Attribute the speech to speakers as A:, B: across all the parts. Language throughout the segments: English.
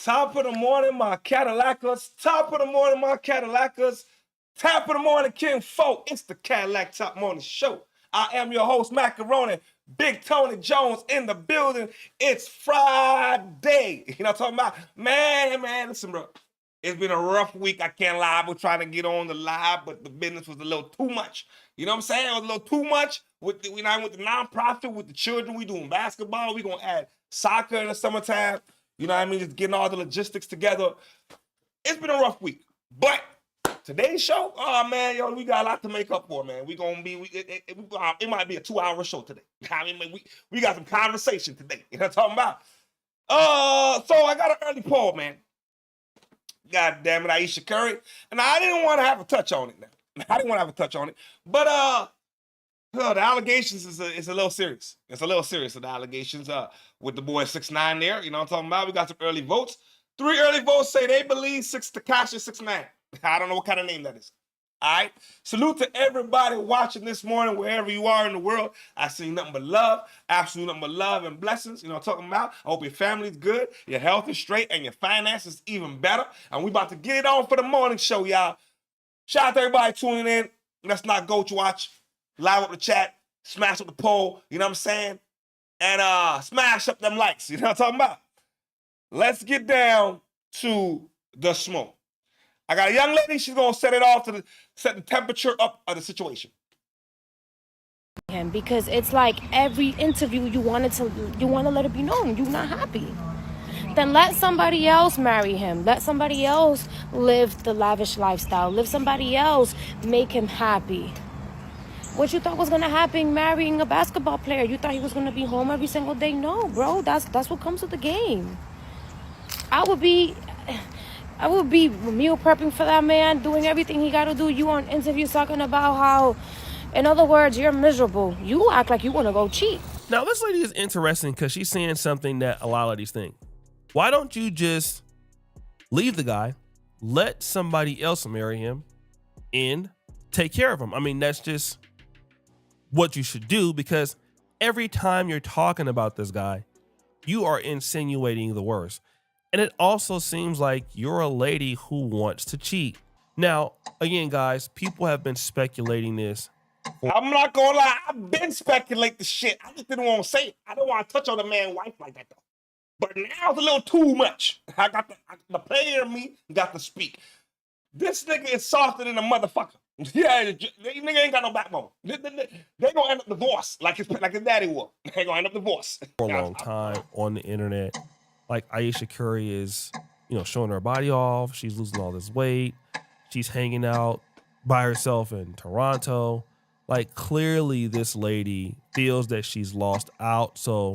A: Top of the morning, my Cadillacers. Top of the morning, my Cadillacers. Top of the morning, King Folk. It's the Cadillac Top Morning Show. I am your host, Macaroni. Big Tony Jones in the building. It's Friday. You know what I'm talking about? Man, listen, bro. It's been a rough week. I can't lie. I was trying to get on the live, but the business was a little too much. You know what I'm saying? It was a little too much. With the nonprofit, with the children, we doing basketball. We gonna add soccer in the summertime. You know what I mean? Just getting all the logistics together. It's been a rough week. But today's show, oh man, yo, we got a lot to make up for, man. It might be a 2-hour show today. I mean, we got some conversation today. You know what I'm talking about? So I got an early poll, man. God damn it, Ayesha Curry. And I didn't want to have a touch on it now. I didn't want to have a touch on it. But the allegations is a little serious. It's a little serious, the allegations with the boy 6ix9ine there. You know what I'm talking about? We got some early votes. 3 early votes say they believe Tekashi 6ix9ine. I don't know what kind of name that is. All right? Salute to everybody watching this morning, wherever you are in the world. I see nothing but love. Absolutely nothing but love and blessings. You know what I'm talking about? I hope your family's good, your health is straight, and your finances even better. And we about to get it on for the morning show, y'all. Shout out to everybody tuning in. Let's not go to watch. Live up the chat. Smash up the poll. You know what I'm saying? And smash up them likes. You know what I'm talking about? Let's get down to the smoke. I got a young lady. She's gonna set it off to set the temperature up of the situation.
B: Because it's like every interview you want to let it be known you're not happy. Then let somebody else marry him. Let somebody else live the lavish lifestyle. Let somebody else make him happy. What you thought was gonna happen marrying a basketball player? You thought he was gonna be home every single day? No, bro. That's what comes with the game. I would be meal prepping for that man, doing everything he got to do. You on interviews talking about how, in other words, you're miserable. You act like you want to go cheat.
C: Now, this lady is interesting because she's saying something that a lot of ladies think. Why don't you just leave the guy, let somebody else marry him, and take care of him? I mean, that's just what you should do, because every time you're talking about this guy, you are insinuating the worst. And it also seems like you're a lady who wants to cheat. Now, again, guys, people have been speculating this.
A: I'm not gonna lie, I've been speculating the shit. I just didn't want to say it. I don't want to touch on the man's wife like that, though. But now it's a little too much. I got the player in me got to speak. This nigga is softer than a motherfucker. Yeah, nigga ain't got no backbone. They gonna end up divorced like his daddy was. They gonna end up divorced.
C: For a long time on the internet. Like Ayesha Curry is, showing her body off. She's losing all this weight. She's hanging out by herself in Toronto. Like, clearly this lady feels that she's lost out. So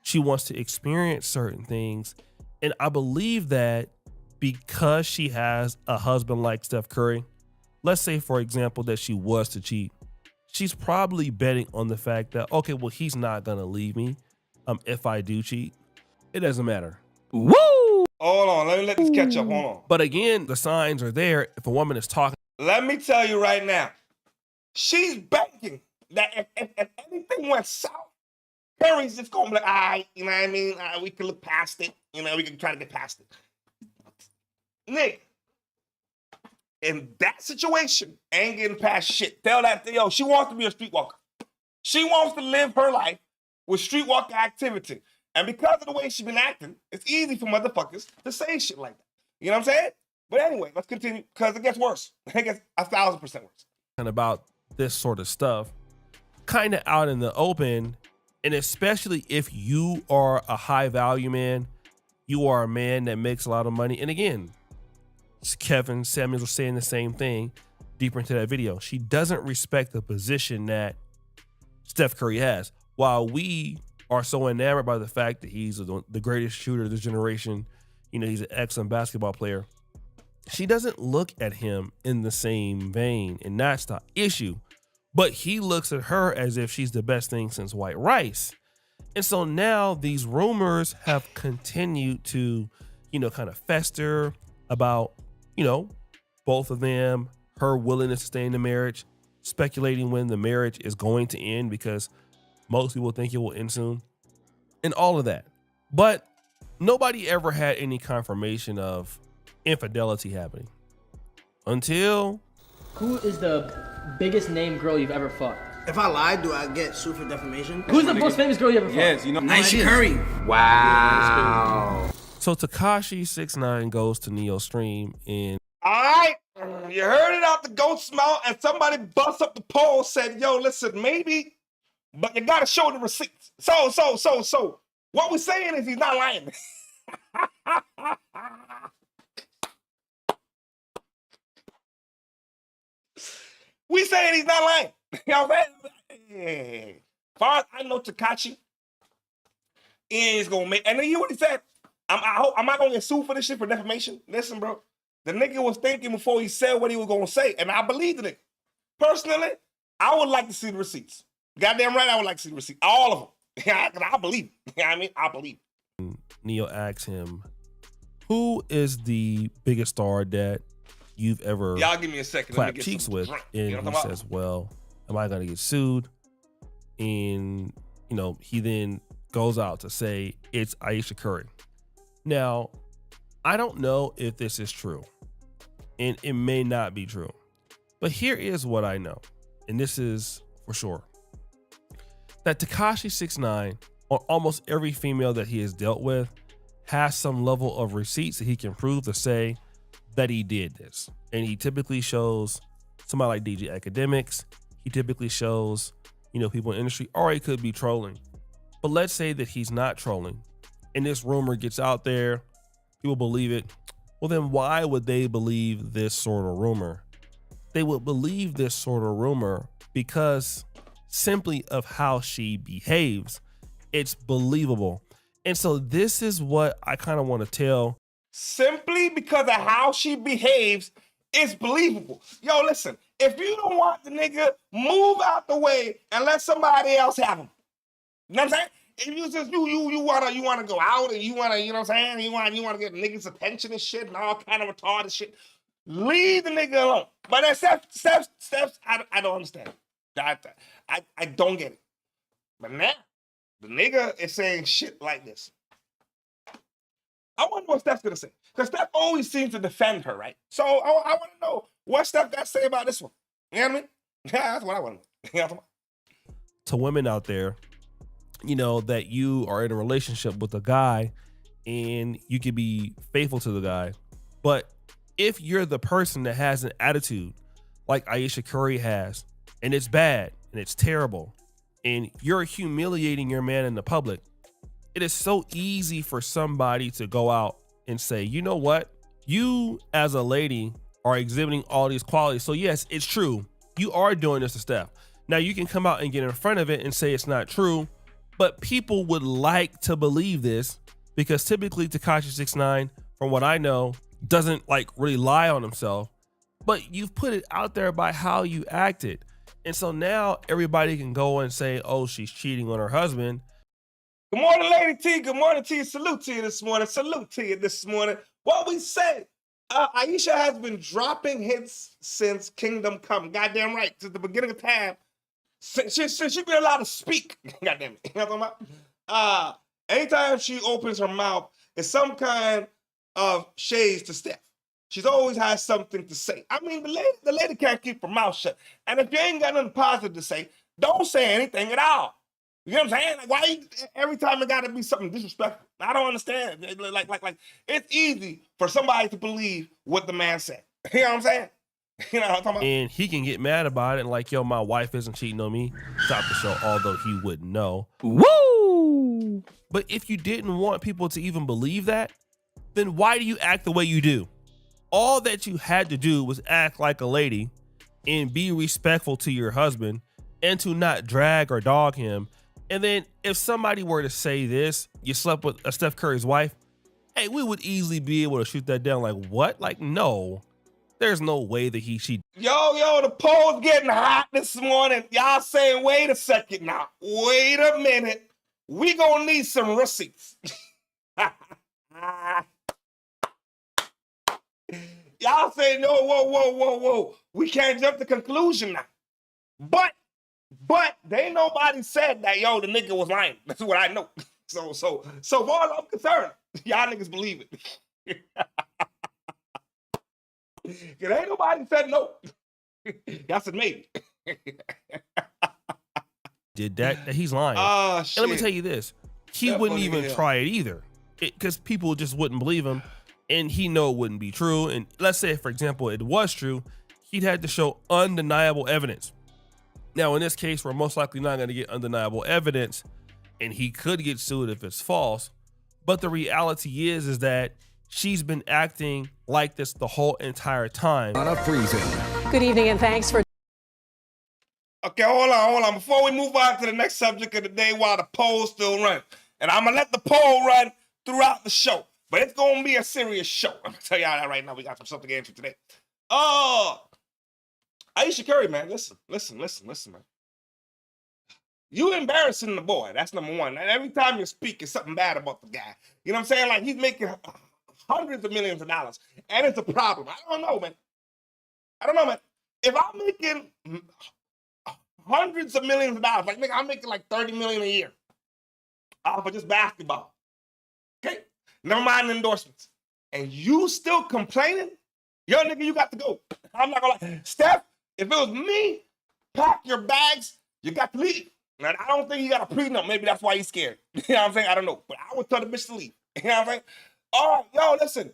C: she wants to experience certain things. And I believe that because she has a husband like Steph Curry, let's say, for example, that she was to cheat, she's probably betting on the fact that, okay, well, he's not going to leave me if I do cheat. It doesn't matter. Woo!
A: Hold on, let me let this catch up. Hold on.
C: But again, the signs are there. If a woman is talking,
A: let me tell you right now, she's banking that if anything went south, Curry's just gonna be like, all right, you know what I mean? We can look past it. We can try to get past it. Nick, in that situation, ain't getting past shit. Tell that, she wants to be a streetwalker. She wants to live her life with streetwalker activity. And because of the way she's been acting, it's easy for motherfuckers to say shit like that. You know what I'm saying? But anyway, let's continue, because it gets worse. It gets 1,000% worse.
C: And about this sort of stuff, kind of out in the open, and especially if you are a high value man, you are a man that makes a lot of money. And again, Kevin Samuels was saying the same thing deeper into that video. She doesn't respect the position that Steph Curry has. While we are so enamored by the fact that he's the greatest shooter of this generation, he's an excellent basketball player, she doesn't look at him in the same vein, and that's the issue. But he looks at her as if she's the best thing since white rice. And so now these rumors have continued to, kind of fester about, both of them, her willingness to stay in the marriage, speculating when the marriage is going to end because most people think it will end soon, and all of that. But nobody ever had any confirmation of infidelity happening until
D: Who is the biggest name girl you've ever fucked?
E: If I lie, do I get sued for defamation?
D: Who's the most famous girl you ever fucked?
F: Yes, you know.
E: Ayesha Curry.
F: Wow.
C: so Tekashi 6ix9ine goes to Neo Stream and
A: All right, you heard it out the goat's mouth, and somebody bust up the poll, said, yo, listen, maybe, but you gotta show the receipts. So, what we're saying is he's not lying. We saying he's not lying. You know what I'm saying? As far as I know, Tekashi is gonna make, and then you hear what he said. I'm not gonna get sued for this shit for defamation. Listen, bro. The nigga was thinking before he said what he was gonna say, and I believe the nigga. Personally, I would like to see the receipts. Goddamn right, I would like to see the receipts. All of them. I believe it. You know what I mean? I believe it.
C: Neo asks him, who is the biggest star that you've ever
A: Y'all give me a second.
C: clapped cheeks with? And
A: You know
C: he says, well, am I gonna get sued? And he then goes out to say it's Ayesha Curry. Now, I don't know if this is true, and it may not be true, but here is what I know, and this is for sure, that Tekashi 6ix9ine, on almost every female that he has dealt with, has some level of receipts that he can prove to say that he did this. And he typically shows somebody like DJ Academics. He typically shows, people in the industry, or he could be trolling. But let's say that he's not trolling, and this rumor gets out there, people believe it. Well, then why would they believe this sort of rumor? They would believe this sort of rumor because simply of how she behaves. It's believable. And so this is what I kind of want to tell.
A: Simply because of how she behaves, it's believable. Yo, listen, if you don't want the nigga, move out the way and let somebody else have him. You know what I'm saying? If you just you wanna go out and you wanna, you know what I'm saying? You wanna get niggas' attention and shit and all kind of retarded shit, leave the nigga alone. But that steps, I don't understand. I don't get it. But now the nigga is saying shit like this. I wonder what Steph's gonna say. Because Steph always seems to defend her, right? So I want to know what Steph got to say about this one. You know what I mean? Yeah, that's what I want to know.
C: To women out there, that you are in a relationship with a guy and you can be faithful to the guy. But if you're the person that has an attitude like Ayesha Curry has, and it's bad and it's terrible, and you're humiliating your man in the public, it is so easy for somebody to go out and say, you know what? You as a lady are exhibiting all these qualities. So yes, it's true. You are doing this to Steph. Now you can come out and get in front of it and say it's not true, but people would like to believe this because typically Tekashi 6ix9ine, from what I know, doesn't really lie on himself, but you've put it out there by how you acted. And so now everybody can go and say, oh, she's cheating on her husband.
A: Good morning, Lady T. Good morning to you. Salute to you this morning. Salute to you this morning. What we said, Ayesha has been dropping hits since Kingdom Come. Goddamn right. Since the beginning of time. Since she's been allowed to speak. Goddamn it. You know what I'm talking about? Anytime she opens her mouth, it's some kind of shades to Steph. She's always has something to say. I mean, the lady can't keep her mouth shut. And if you ain't got nothing positive to say, don't say anything at all. You know what I'm saying? Like, why every time it got to be something disrespectful? I don't understand. Like, it's easy for somebody to believe what the man said. You know what I'm saying? You know what I'm talking about?
C: And he can get mad about it and like, yo, my wife isn't cheating on me. Stop the show, although he wouldn't know.
D: Woo!
C: But if you didn't want people to even believe that, then why do you act the way you do? All that you had to do was act like a lady and be respectful to your husband and to not drag or dog him. And then if somebody were to say this, you slept with Steph Curry's wife, hey, we would easily be able to shoot that down. Like, what? Like, no, there's no way that she.
A: Yo, the poll's getting hot this morning. Y'all saying, wait a second now. Wait a minute. We gonna need some receipts. Y'all say, no, whoa. We can't jump to conclusion now. But they nobody said that, yo, the nigga was lying. That's what I know. So far as I'm concerned, y'all niggas believe it. Cause ain't nobody said no. Y'all said maybe.
C: Did that? He's lying.
A: Oh, shit.
C: And let me tell you this: he
A: That
C: wouldn't
A: funny
C: even
A: hell.
C: try it either, because people just wouldn't believe him, and he know it wouldn't be true. And let's say, for example, it was true, he'd had to show undeniable evidence. Now, in this case, we're most likely not going to get undeniable evidence, and he could get sued if it's false. But the reality is that she's been acting like this the whole entire time.
G: Good evening and thanks for.
A: Okay, hold on. Before we move on to the next subject of the day, while the poll's still running, and I'm gonna let the poll run throughout the show, but it's gonna be a serious show. I'm gonna tell y'all that right now. We got some stuff to get into today. Ayesha Curry, man, listen, man. You embarrassing the boy. That's number one. And every time you speak, it's something bad about the guy. You know what I'm saying? Like, he's making hundreds of millions of dollars, and it's a problem. I don't know, man. If I'm making hundreds of millions of dollars, like, nigga, I'm making like 30 million a year off of just basketball. Okay? Never mind the endorsements. And you still complaining? Yo, nigga, you got to go. I'm not gonna lie. Steph, if it was me, pack your bags, you got to leave. Now, I don't think he got a prenup. Maybe that's why he's scared. You know what I'm saying? I don't know. But I would tell the bitch to leave. You know what I'm saying? All right, yo, listen.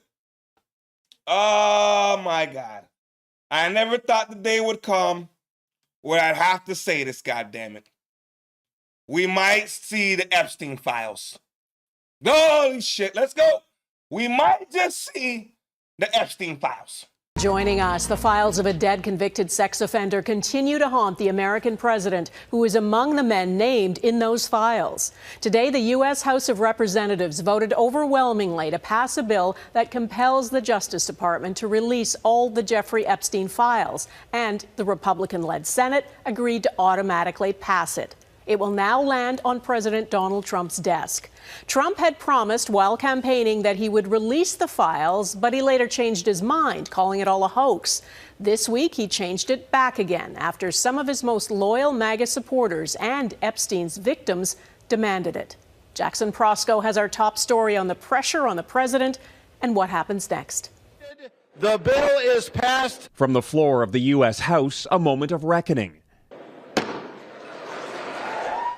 A: Oh, my God. I never thought the day would come where I'd have to say this, goddammit. We might see the Epstein files. Holy shit, let's go. We might just see the Epstein files.
G: Joining us, the files of a dead convicted sex offender continue to haunt the American president, who is among the men named in those files. Today, the U.S. House of Representatives voted overwhelmingly to pass a bill that compels the Justice Department to release all the Jeffrey Epstein files, and the Republican-led Senate agreed to automatically pass it. It will now land on President Donald Trump's desk. Trump had promised while campaigning that he would release the files, but he later changed his mind, calling it all a hoax. This week, he changed it back again after some of his most loyal MAGA supporters and Epstein's victims demanded it. Jackson Prosco has our top story on the pressure on the president and what happens next.
H: The bill is passed.
I: From the floor of the U.S. House, a moment of reckoning.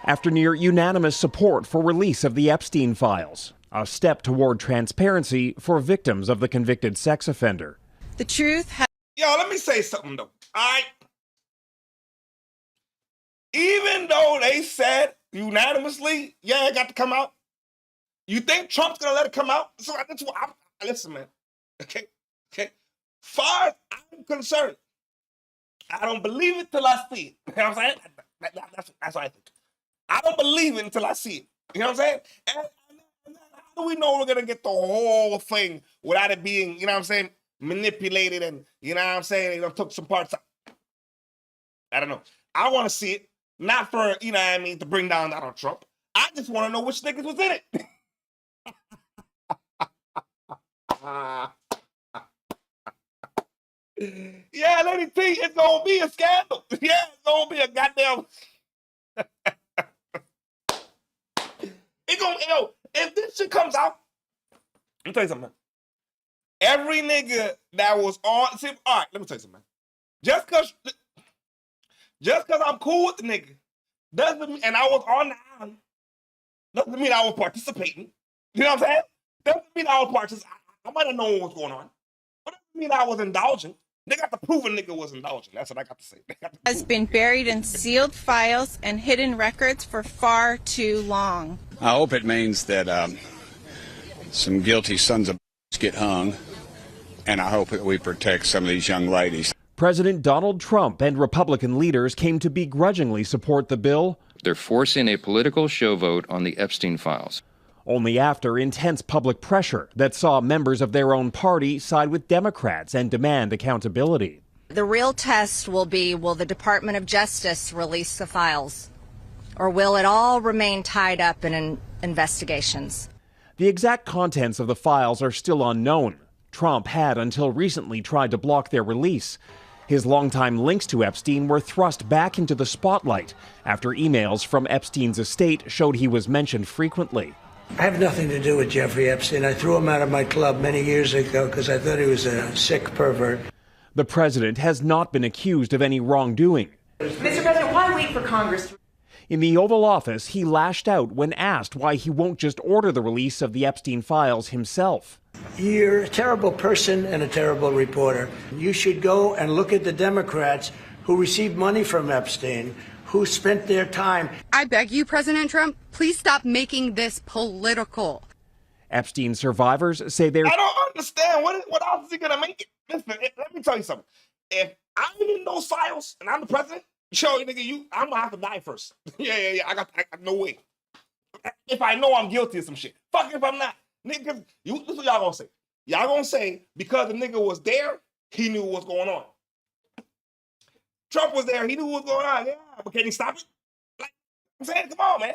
I: After near unanimous support for release of the Epstein files, a step toward transparency for victims of the convicted sex offender.
J: The truth
A: Yo, let me say something, though. All right? Even though they said unanimously, yeah, it got to come out, you think Trump's going to let it come out? So that's what listen, man. Okay? Far as I'm concerned, I don't believe it till I see it. You know what I'm saying? That's what I think. I don't believe it until I see it. You know what I'm saying? And how do we know we're going to get the whole thing without it being, you know what I'm saying, manipulated and, you know what I'm saying, they took some parts out? I don't know. I want to see it, not for, you know what I mean, to bring down Donald Trump. I just want to know which niggas was in it. Yeah, let me tell you, it's going to be a scandal. Yeah, it's going to be a goddamn... If this shit comes out, let me tell you something, man. Every nigga that was on, see, all right, let me tell you something, man. Just cause I'm cool with the nigga, doesn't mean, and I was on the island, doesn't mean I was participating. You know what I'm saying? Doesn't mean I was participating. I might have known what was going on, but doesn't mean I was indulging. They got to prove a nigga was indulging. That's what I got to say.
J: has been buried in sealed files and hidden records for far too long.
K: I hope it means that some guilty sons of get hung, and I hope that we protect some of these young ladies.
I: President Donald Trump and Republican leaders came to begrudgingly support the bill.
L: They're forcing a political show vote on the Epstein files.
I: Only after intense public pressure that saw members of their own party side with Democrats and demand accountability.
M: The real test will be, will the Department of Justice release the files? Or will it all remain tied up in investigations?
I: The exact contents of the files are still unknown. Trump had until recently tried to block their release. His longtime links to Epstein were thrust back into the spotlight after emails from Epstein's estate showed he was mentioned frequently.
N: I have nothing to do with Jeffrey Epstein. I threw him out of my club many years ago because I thought he was a sick pervert.
I: The president has not been accused of any wrongdoing.
O: Mr. President, why wait for Congress?
I: In the Oval Office, he lashed out when asked why he won't just order the release of the Epstein files himself.
N: You're a terrible person and a terrible reporter. You should go and look at the Democrats who received money from Epstein, who spent their time.
P: I beg you, President Trump, please stop making this political.
I: Epstein survivors say they're...
A: I don't understand. What else is he going to make it? Listen, let me tell you something. If I'm in those files and I'm the president, show nigga, I'm going to have to die first. Yeah. I got no way. If I know I'm guilty of some shit. Fuck if I'm not. Nigga, this is what y'all going to say. Y'all going to say because the nigga was there, he knew what was going on. Trump was there, he knew what was going on. Yeah, but can he stop it? Like, I'm saying, come on, man.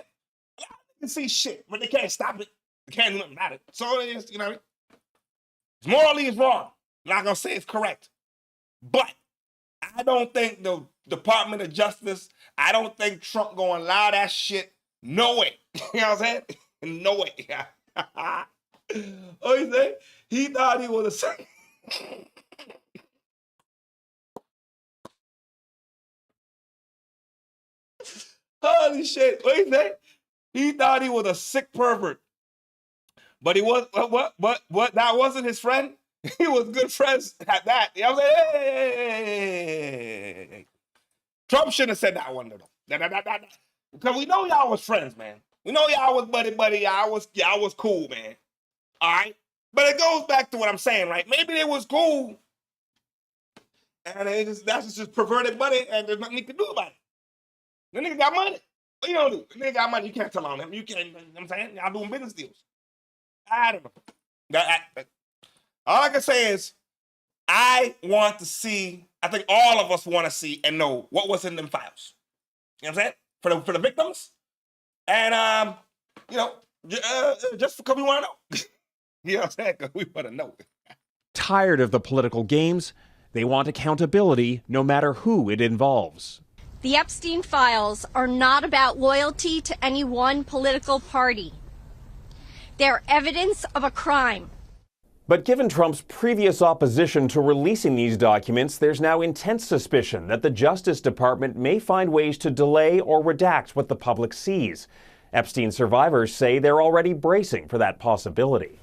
A: Y'all can see shit, but they can't stop it. They can't do nothing about it. So it is, you know what I mean? Morally, it's wrong. I'm not going to say it's correct. But I don't think the Department of Justice, I don't think Trump going to allow that shit. No way. You know what I'm saying? No way. Oh, you say? He thought he was a sick. Holy shit. What you say? He thought he was a sick pervert. But he was, what? That wasn't his friend? He was good friends at that. You know what I'm saying? Hey. Trump shouldn't have said that one, though. Because we know y'all was friends, man. We know y'all was buddy. Y'all was cool, man. All right? But it goes back to what I'm saying, right? Maybe they was cool. And that's just perverted money, and there's nothing you can do about it. The nigga got money. What you gonna do? The nigga got money. You can't tell on him. You can't, you know what I'm saying? Y'all doing business deals. I don't know. All I can say is, I want to see, I think all of us want to see and know what was in them files. You know what I'm saying? For the victims. And, you know, just because we want to know. You know what I'm saying? Because we want to know.
I: Tired of the political games, they want accountability no matter who it involves.
M: The Epstein files are not about loyalty to any one political party. They're evidence of a crime.
I: But given Trump's previous opposition to releasing these documents, there's now intense suspicion that the Justice Department may find ways to delay or redact what the public sees. Epstein survivors say they're already bracing for that possibility.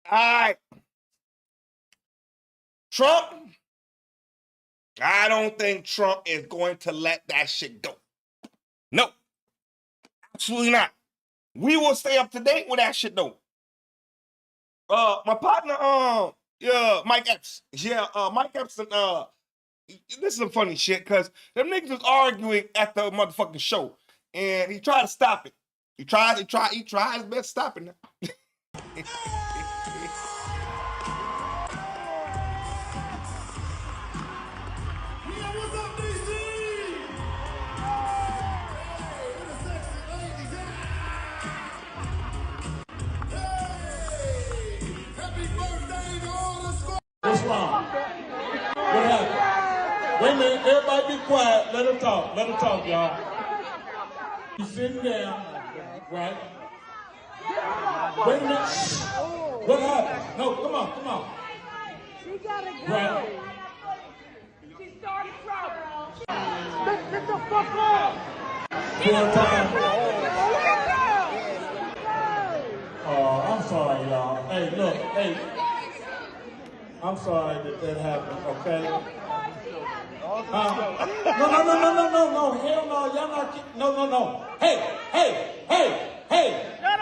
A: All right. Trump, I don't think Trump is going to let that shit go. No. Absolutely not. We will stay up to date with that shit though. My partner, Mike Epps. Yeah, Mike Epps, this is some funny shit, because them niggas was arguing at the motherfucking show, and he tried to stop it. He tried his best stopping it.
Q: What's wrong? What happened? Wait a minute, everybody be quiet. Let her talk, y'all. You sitting down, right? Wait a minute. Shh. What happened? No, come on.
R: She gotta go.
Q: Right.
R: She started trouble. Let the fuck up.
Q: Oh, I'm sorry, y'all. Hey, look, I'm sorry that happened, okay? No. Hell no, y'all not kidding. No. Hey.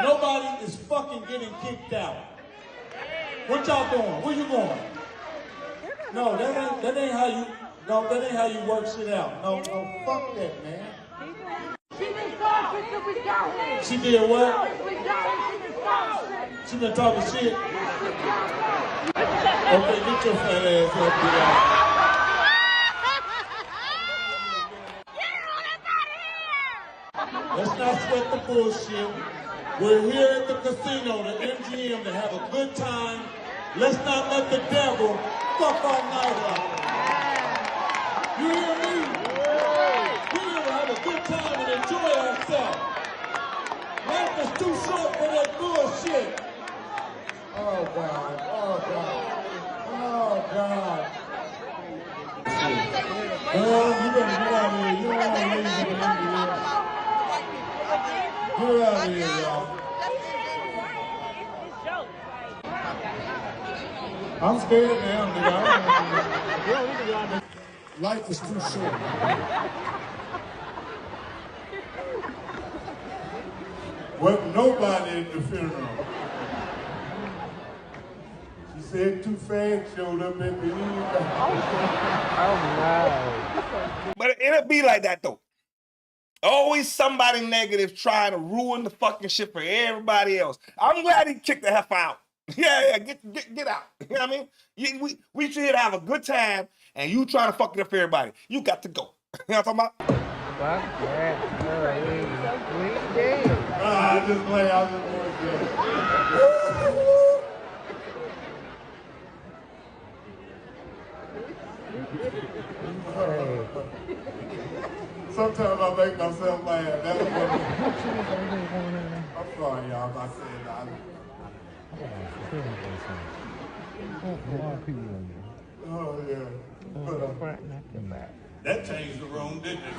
Q: Nobody is fucking getting kicked out. What y'all doing? Where you going? No, that ain't how you work shit out. No, fuck that, man.
R: She been talking till we got here.
Q: She did what?
R: We got here. She been talking shit.
Q: She been talking shit? Okay, get your fat ass up here. Let's not sweat the bullshit. We're here at the casino, the MGM, to have a good time. Let's not let the devil fuck our night up. You hear me? We're here to have a good time and enjoy ourselves. short for that bullshit. Oh, God. Oh, God. Oh, God. Girl, you better get out of here. You don't want to leave at the end of the year. Get out of here, y'all. I'm scared now, nigga. Life is too short. Wasn't nobody at the funeral. She said two fags showed up at the end.
A: Oh, but it'll be like that, though. Always somebody negative trying to ruin the fucking shit for everybody else. I'm glad he kicked the heifer out. Yeah, get out. You know what I mean? We should here to have a good time, and you trying to fuck it up for everybody. You got to go. You know what I'm talking about?
Q: I just play. I just sometimes I make myself laugh. That's what I'm sorry, y'all. If I said that. Oh, yeah. That changed the room, didn't it?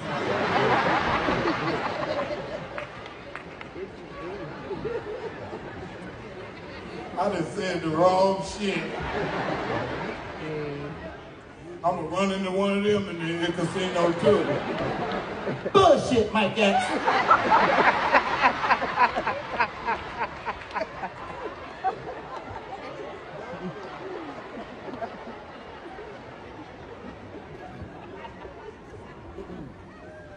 Q: I done said the wrong shit. I'm gonna run into one of them in the casino too. Bullshit, Mike Epps.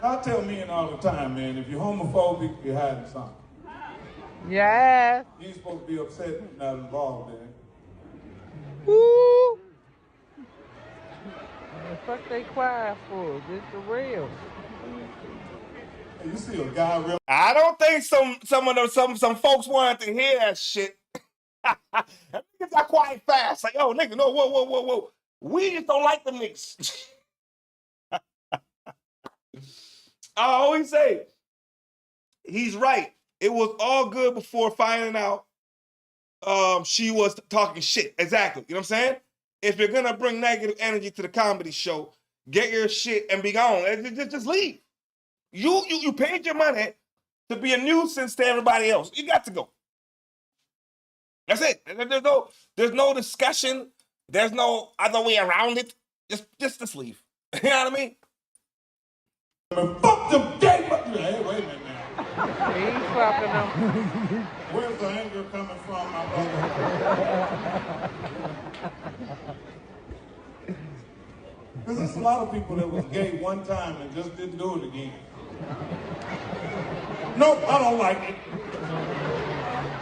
Q: I tell men all the time, man, if you're homophobic, you're hiding something.
R: Yeah.
Q: You ain't supposed to be upset if you're not involved in it.
R: Woo! What the fuck they quiet for? This the real.
Q: Hey, you see a guy real.
A: I don't think some folks wanted to hear that shit. Niggas got quiet fast. Like, oh, nigga, no, whoa. We just don't like the niggas. I always say, he's right. It was all good before finding out she was talking shit. Exactly. You know what I'm saying? If you're gonna bring negative energy to the comedy show, get your shit and be gone. Just leave. You paid your money to be a nuisance to everybody else. You got to go. That's it. There's no discussion. There's no other way around it. Just leave. You know what I mean?
Q: Fuck them gay motherfuckers. Hey, wait a minute now.
R: He ain't fucking them.
Q: Where's the anger coming from, my brother? Because there's a lot of people that was gay one time and just didn't do it again. Nope, I don't like it.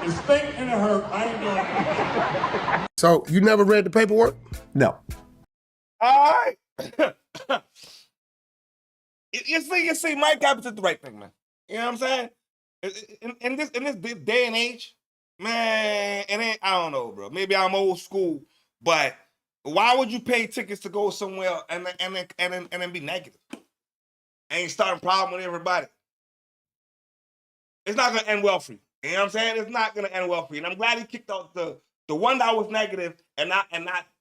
Q: It stink and it hurt. I ain't doing it.
S: So, you never read the paperwork?
T: No.
A: All right. You see, Mike Epps did the right thing, man. You know what I'm saying? In this day and age, man, I don't know, bro. Maybe I'm old school, but why would you pay tickets to go somewhere and then be negative? And starting a problem with everybody? It's not gonna end well for you. You know what I'm saying? It's not gonna end well for you. And I'm glad he kicked out the one that was negative and not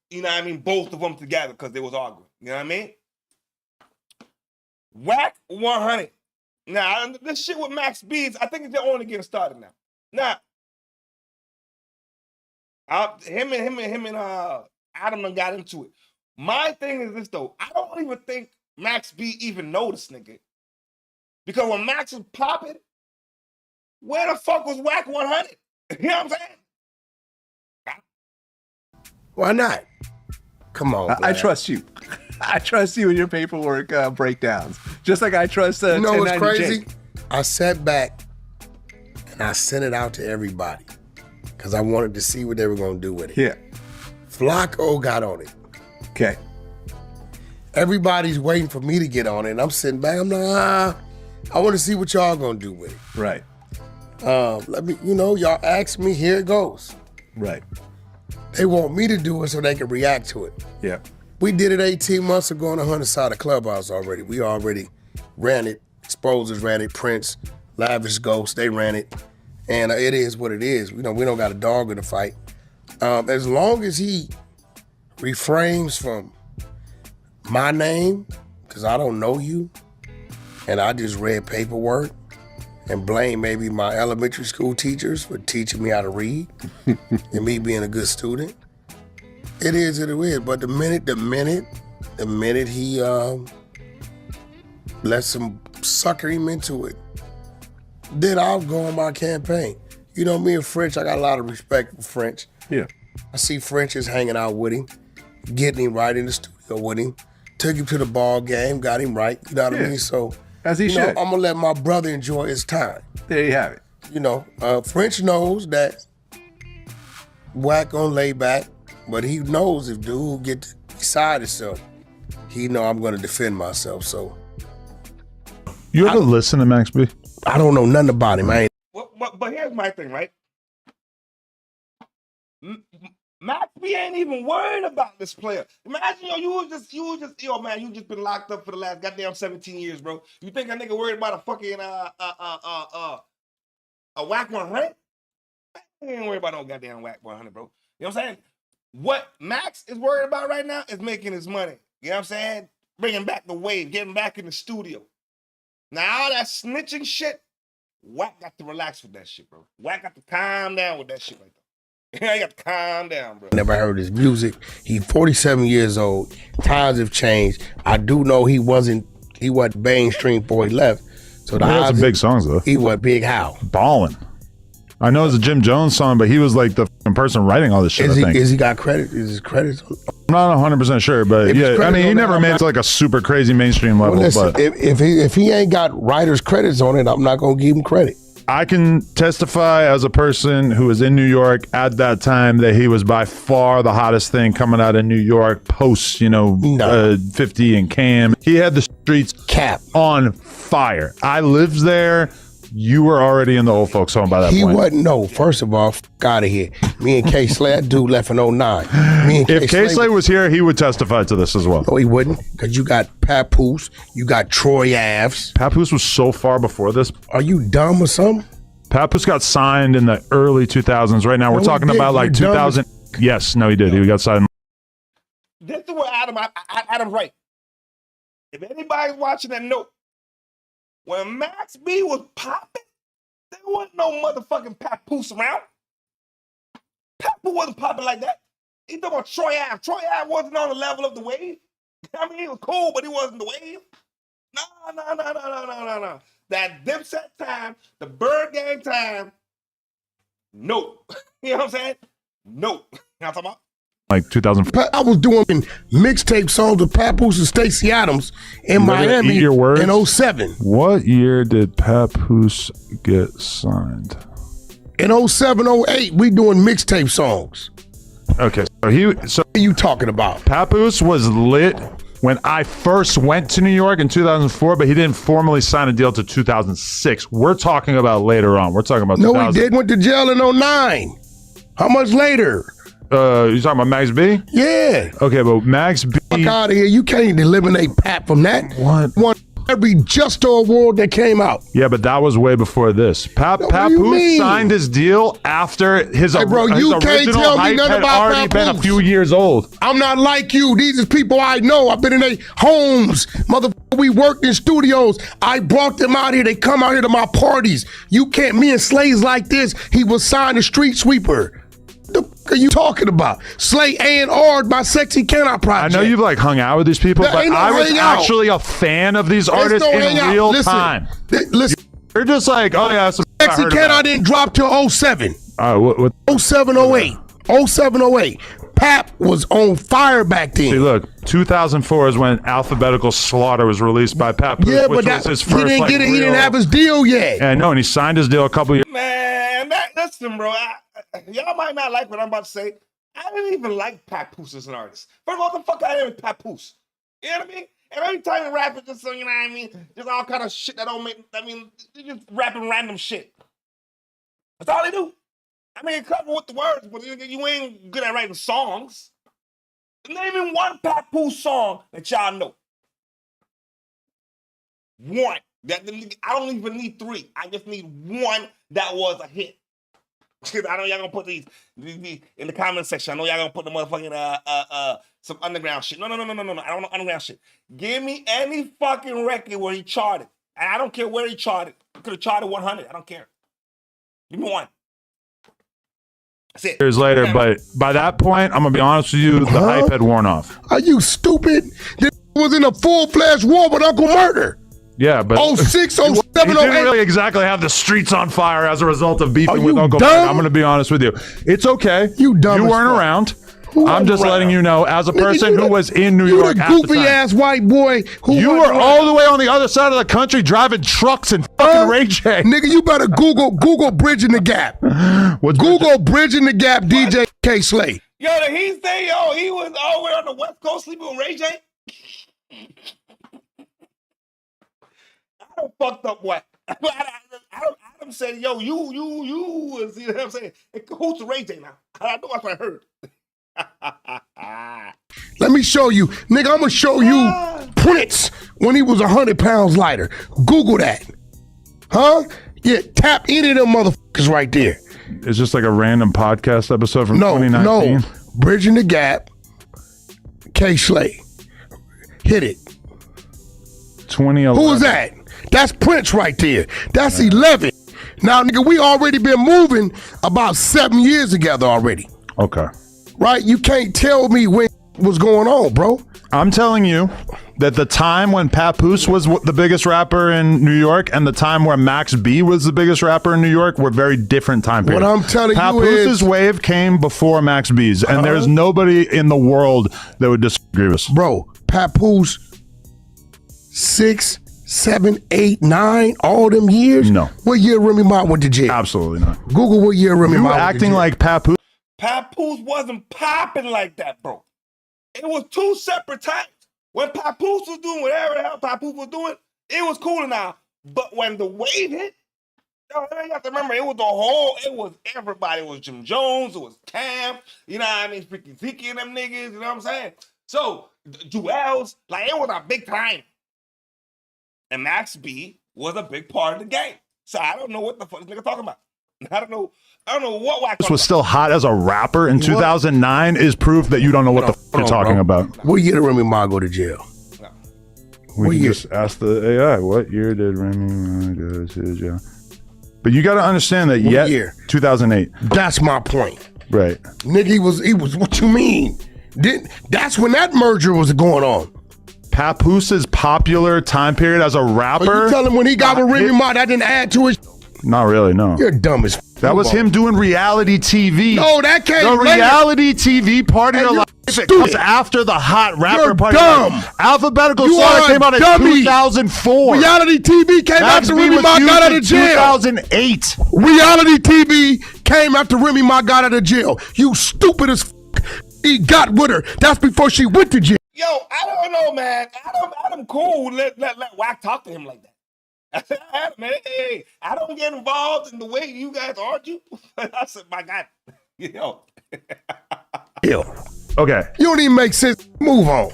A: you know what I mean, both of them together because they was arguing. You know what I mean? Whack 100. Now, this shit with Max Beads, I think they're only getting started now. Now, him and Adam done got into it. My thing is this, though. I don't even think Max B even know this nigga. Because when Max was popping, where the fuck was Whack 100? You know what I'm saying?
S: Why not? Come on,
T: I trust you. I trust you in your paperwork breakdowns. Just like I trust
S: You know what's
T: 1090
S: crazy?
T: Jake.
S: I sat back and I sent it out to everybody because I wanted to see what they were going to do with it.
T: Yeah.
S: Flacco got on it.
T: Okay.
S: Everybody's waiting for me to get on it, and I'm sitting back. I'm like, I want to see what y'all going to do with it.
T: Right.
S: Let me, y'all ask me, here it goes.
T: Right.
S: They want me to do it so they can react to it.
T: Yeah.
S: We did it 18 months ago on the 100 side of Clubhouse already. We already ran it. Exposers ran it. Prince, Lavish Ghost, they ran it. And it is what it is. We don't got a dog in the fight. As long as he refrains from my name, because I don't know you, and I just read paperwork, and blame maybe my elementary school teachers for teaching me how to read and me being a good student. It is what it is. But the minute he lets some sucker him into it, then I'll go on my campaign. You know, me and French, I got a lot of respect for French.
T: Yeah.
S: I see French is hanging out with him, getting him right in the studio with him, took him to the ball game, got him right, you know what I mean? So,
T: as he should.
S: I'm gonna let my brother enjoy his time.
T: There you have it.
S: You know, French knows that Wack gonna lay back, but he knows if dude get beside himself, he know I'm gonna defend myself, so.
U: You ever listen to Max B?
S: I don't know nothing about him, I ain't.
A: But here's my thing, right? Max B ain't even worried about this player. Imagine, you was just, man, you just been locked up for the last goddamn 17 years, bro. You think a nigga worried about a fucking a Wack 100? He ain't worried about no goddamn Wack 100, bro. You know what I'm saying? What Max is worried about right now is making his money. You know what I'm saying? Bringing back the wave, getting back in the studio. Now all that snitching shit, Wack got to relax with that shit, bro. Wack got to calm down with that shit like that. I got to calm down, bro.
S: Never heard his music. He's 47 years old. Times have changed. I do know he wasn't mainstream before he left. So
U: He had some big songs though.
S: He was Big How.
U: Ballin'. I know it's a Jim Jones song, but he was like the person writing all this shit, I think.
S: Is he got credit? Is his credits?
U: I'm not 100% sure, but yeah, I mean, he never made it to like a super crazy mainstream level.
S: Well, listen,
U: but
S: if he ain't got writer's credits on it, I'm not going to give him credit.
U: I can testify as a person who was in New York at that time that he was by far the hottest thing coming out of New York post, 50 and Cam. He had the streets on fire. I lived there. You were already in the old folks home by that point.
S: He wasn't, no. First of all, out of here. Me and K Slay, that dude left in 09.
U: If K Slay was here, he would testify to this as well.
S: No, he wouldn't, because you got Papoose, you got Troy Aves.
U: Papoose was so far before this.
S: Are you dumb or something?
U: Papoose got signed in the early 2000s. Right now, we're talking about like 2000. Yes, no, he did. He got signed.
A: This is what Adam's right. If anybody's watching that note, when Max B was popping, there wasn't no motherfucking Papoose around. Papoose wasn't popping like that. He talking about Troy Ave. Troy Ave wasn't on the level of the wave. I mean, he was cool, but he wasn't the wave. No. That Dipset time, the Bird Gang time, no. You know what I'm saying? No. You know what I'm talking about?
U: Like 2000.
S: I was doing mixtape songs with Papoose and Stacey Adams in Miami in 07.
U: What year did Papoose get signed?
S: In 07, 08, we doing mixtape songs.
U: Okay, so
S: what are you talking about?
U: Papoose was lit when I first went to New York in 2004, but he didn't formally sign a deal to 2006. We're talking about later on. We're talking about 2000.
S: No, he did. Went to jail in 09. How much later?
U: You talking about Max B?
S: Yeah.
U: Okay, but Max B.
S: Fuck out of here. You can't eliminate Pat from that.
U: What?
S: Won every Justo Award that came out.
U: Yeah, but that was way before this. Papoose signed his deal after his,
S: hey, bro,
U: his
S: you can't
U: original
S: tell me
U: hype
S: nothing
U: had
S: about
U: already
S: Papoose.
U: been a few years old.
S: I'm not like you. These are people I know. I've been in their homes. Motherfucker, we worked in studios. I brought them out here. They come out here to my parties. You can't, me and Slay's like this. He was signed a street sweeper. The fuck are you talking about? Slay A&R, my Sexy Can I project.
U: I know you've like hung out with these people, but
S: no
U: I was
S: hang out.
U: actually a fan of these artists
S: no
U: in
S: hang out.
U: real
S: Listen,
U: time.
S: Listen,
U: you're just like, oh yeah, that's what
S: Sexy Can I didn't drop till 07.
U: What?
S: 07, 08. 07, 08. Pap was on fire back then.
U: See, look, 2004 is when Alphabetical Slaughter was released by Papoose,
S: yeah,
U: which
S: but
U: was his first,
S: he didn't get it.
U: real...
S: He didn't have his deal yet.
U: Yeah, no, and he signed his deal a couple years.
A: Man, listen, bro. Y'all might not like what I'm about to say. I didn't even like Papoose as an artist. First of all, what the fuck I am with Papoose? You know what I mean? And every time you rap it, just so you know what I mean, just all kind of shit that don't make. I mean, you just rapping random shit. That's all they do. I mean, clever with the words, but you ain't good at writing songs. Name me one Papoose song that y'all know. One. I don't even need 3. I just need one that was a hit. I know y'all gonna put these in the comment section. I know y'all gonna put the motherfucking some underground shit. No. I don't know underground shit. Give me any fucking record where he charted. And I don't care where he charted. He could have charted 100. I don't care. Give me one. That's it.
U: Years later, but by that point, I'm gonna be honest with you, the hype had worn off.
S: Are you stupid? This was in a full-fledged war with Uncle Murder.
U: Yeah, but
S: 06, 07,
U: he
S: 08.
U: didn't really exactly have the streets on fire as a result of beefing with Uncle Murder. I'm gonna be honest with you. It's okay. You weren't around. I'm just letting you know, as a person who was in New York at the time.
S: You goofy ass white boy.
U: You were all the way on the other side of the country driving trucks and fucking Ray J.
S: Nigga, you better Google Bridging the Gap. Google Bridging the Gap, DJ K. Slay.
A: Yo, did he say, he was all the way on the West Coast sleeping with Ray J? I don't fucked up what? Adam said, yo, you was, you know what I'm saying? In cahoots with Ray J now. I know that's what I heard.
S: Let me show you. Nigga, I'm going to show you Prince when he was 100 pounds lighter. Google that. Huh? Yeah, tap any of them motherfuckers right there.
U: It's just like a random podcast episode from 2019?
S: No. Bridging the Gap. K. Slay. Hit it.
U: 2011.
S: Who was that? That's Prince right there. That's 11. Now, nigga, we already been moving about 7 years together already.
U: Okay.
S: Right? You can't tell me when was going on, bro.
U: I'm telling you that the time when Papoose was the biggest rapper in New York and the time where Max B was the biggest rapper in New York were very different time periods.
S: What I'm telling
U: Papoose's
S: you is,
U: wave came before Max B's, and there's nobody in the world that would disagree with us.
S: Bro, Papoose 6, 7, 8, 9, all them years?
U: No.
S: What year Remy Ma went to jail?
U: Absolutely not.
S: Google what year Remy Ma went to jail.
U: acting like Papoose.
A: Papoose wasn't popping like that, bro. It was 2 separate times. When Papoose was doing whatever the hell Papoose was doing, it was cool now. But when the wave hit, you have to remember, it was everybody. It was Jim Jones, it was Cam, you know what I mean, freaking Zeke and them niggas, you know what I'm saying? So, Jewels, like, it was a big time. And Max B was a big part of the game. So I don't know what the fuck this nigga talking about. I don't know what Wax
U: was still hot as a rapper in 2009 is proof that you don't know what the fuck you're talking about.
S: What year did Remy Ma go to jail?
U: We can just ask the AI, what year did Remy Ma go to jail? But you got to understand that
S: year?
U: 2008.
S: That's my point.
U: Right.
S: Nigga, he was, what you mean? That's when that merger was going on.
U: Papooses popular time period as a rapper.
S: But you tell him when he got with Remy Ma, that didn't add to his.
U: Not really, no.
S: You're dumb as f.
U: That was him doing reality TV.
S: No, that came
U: The
S: later.
U: reality TV part of your life comes after the hot rapper part.
S: Dumb.
U: Alphabetical Song came out in 2004.
S: Reality TV came after Remy Ma got out of jail.
U: 2008.
S: Reality TV came after Remy Ma got out of jail. You stupid as f. He got with her. That's before she went to jail.
A: Yo, I don't know, man. Adam cool. Let Wack talk to him like that. Man, hey, I don't get involved in the way you guys argue. I said, my God, yo.
S: Okay. You don't even make sense. Move on.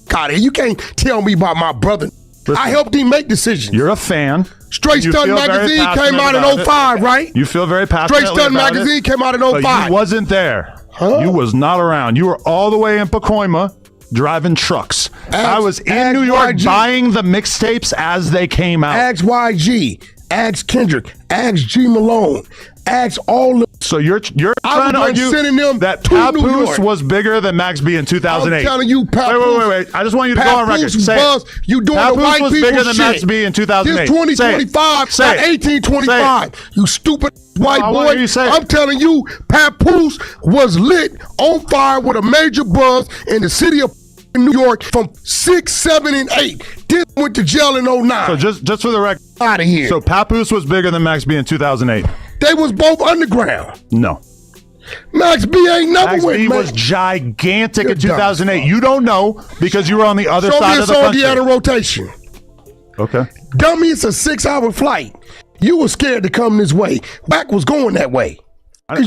S: God, you can't tell me about my brother. Listen, I helped him make decisions.
U: You're a fan.
S: Straight Stunt Magazine came out in 05, right?
U: You feel very passionate.
S: Straight Stunt Magazine came out in 05.
U: But you wasn't there. Huh? You was not around. You were all the way in Pacoima driving trucks. I was in New York buying the mixtapes as they came out.
S: Ask YG, ask Kendrick, ask G Malone, ask all the.
U: So you're trying to argue that Papoose was bigger than Max B in 2008.
S: I'm telling you, Papoose.
U: Wait. I just want you to go on record. Say
S: you doing
U: Papoose
S: the white
U: was
S: people
U: bigger than Max B in 2008.
S: This 2025, not 1825. You stupid white boy. I'm telling you, Papoose was lit on fire with a major buzz in the city of New York from 6, 7, and 8. This went to jail in 09.
U: So just for the record,
S: out of here.
U: So Papoose was bigger than Max B in 2008.
S: They was both underground.
U: No.
S: Max B ain't never
U: Max
S: went.
U: B was gigantic in 2008. You don't know because you were on the other side of the country.
S: Show me a song he had in rotation.
U: Okay.
S: Dummy, it's a 6-hour flight. You were scared to come this way. Wack was going that way.
U: I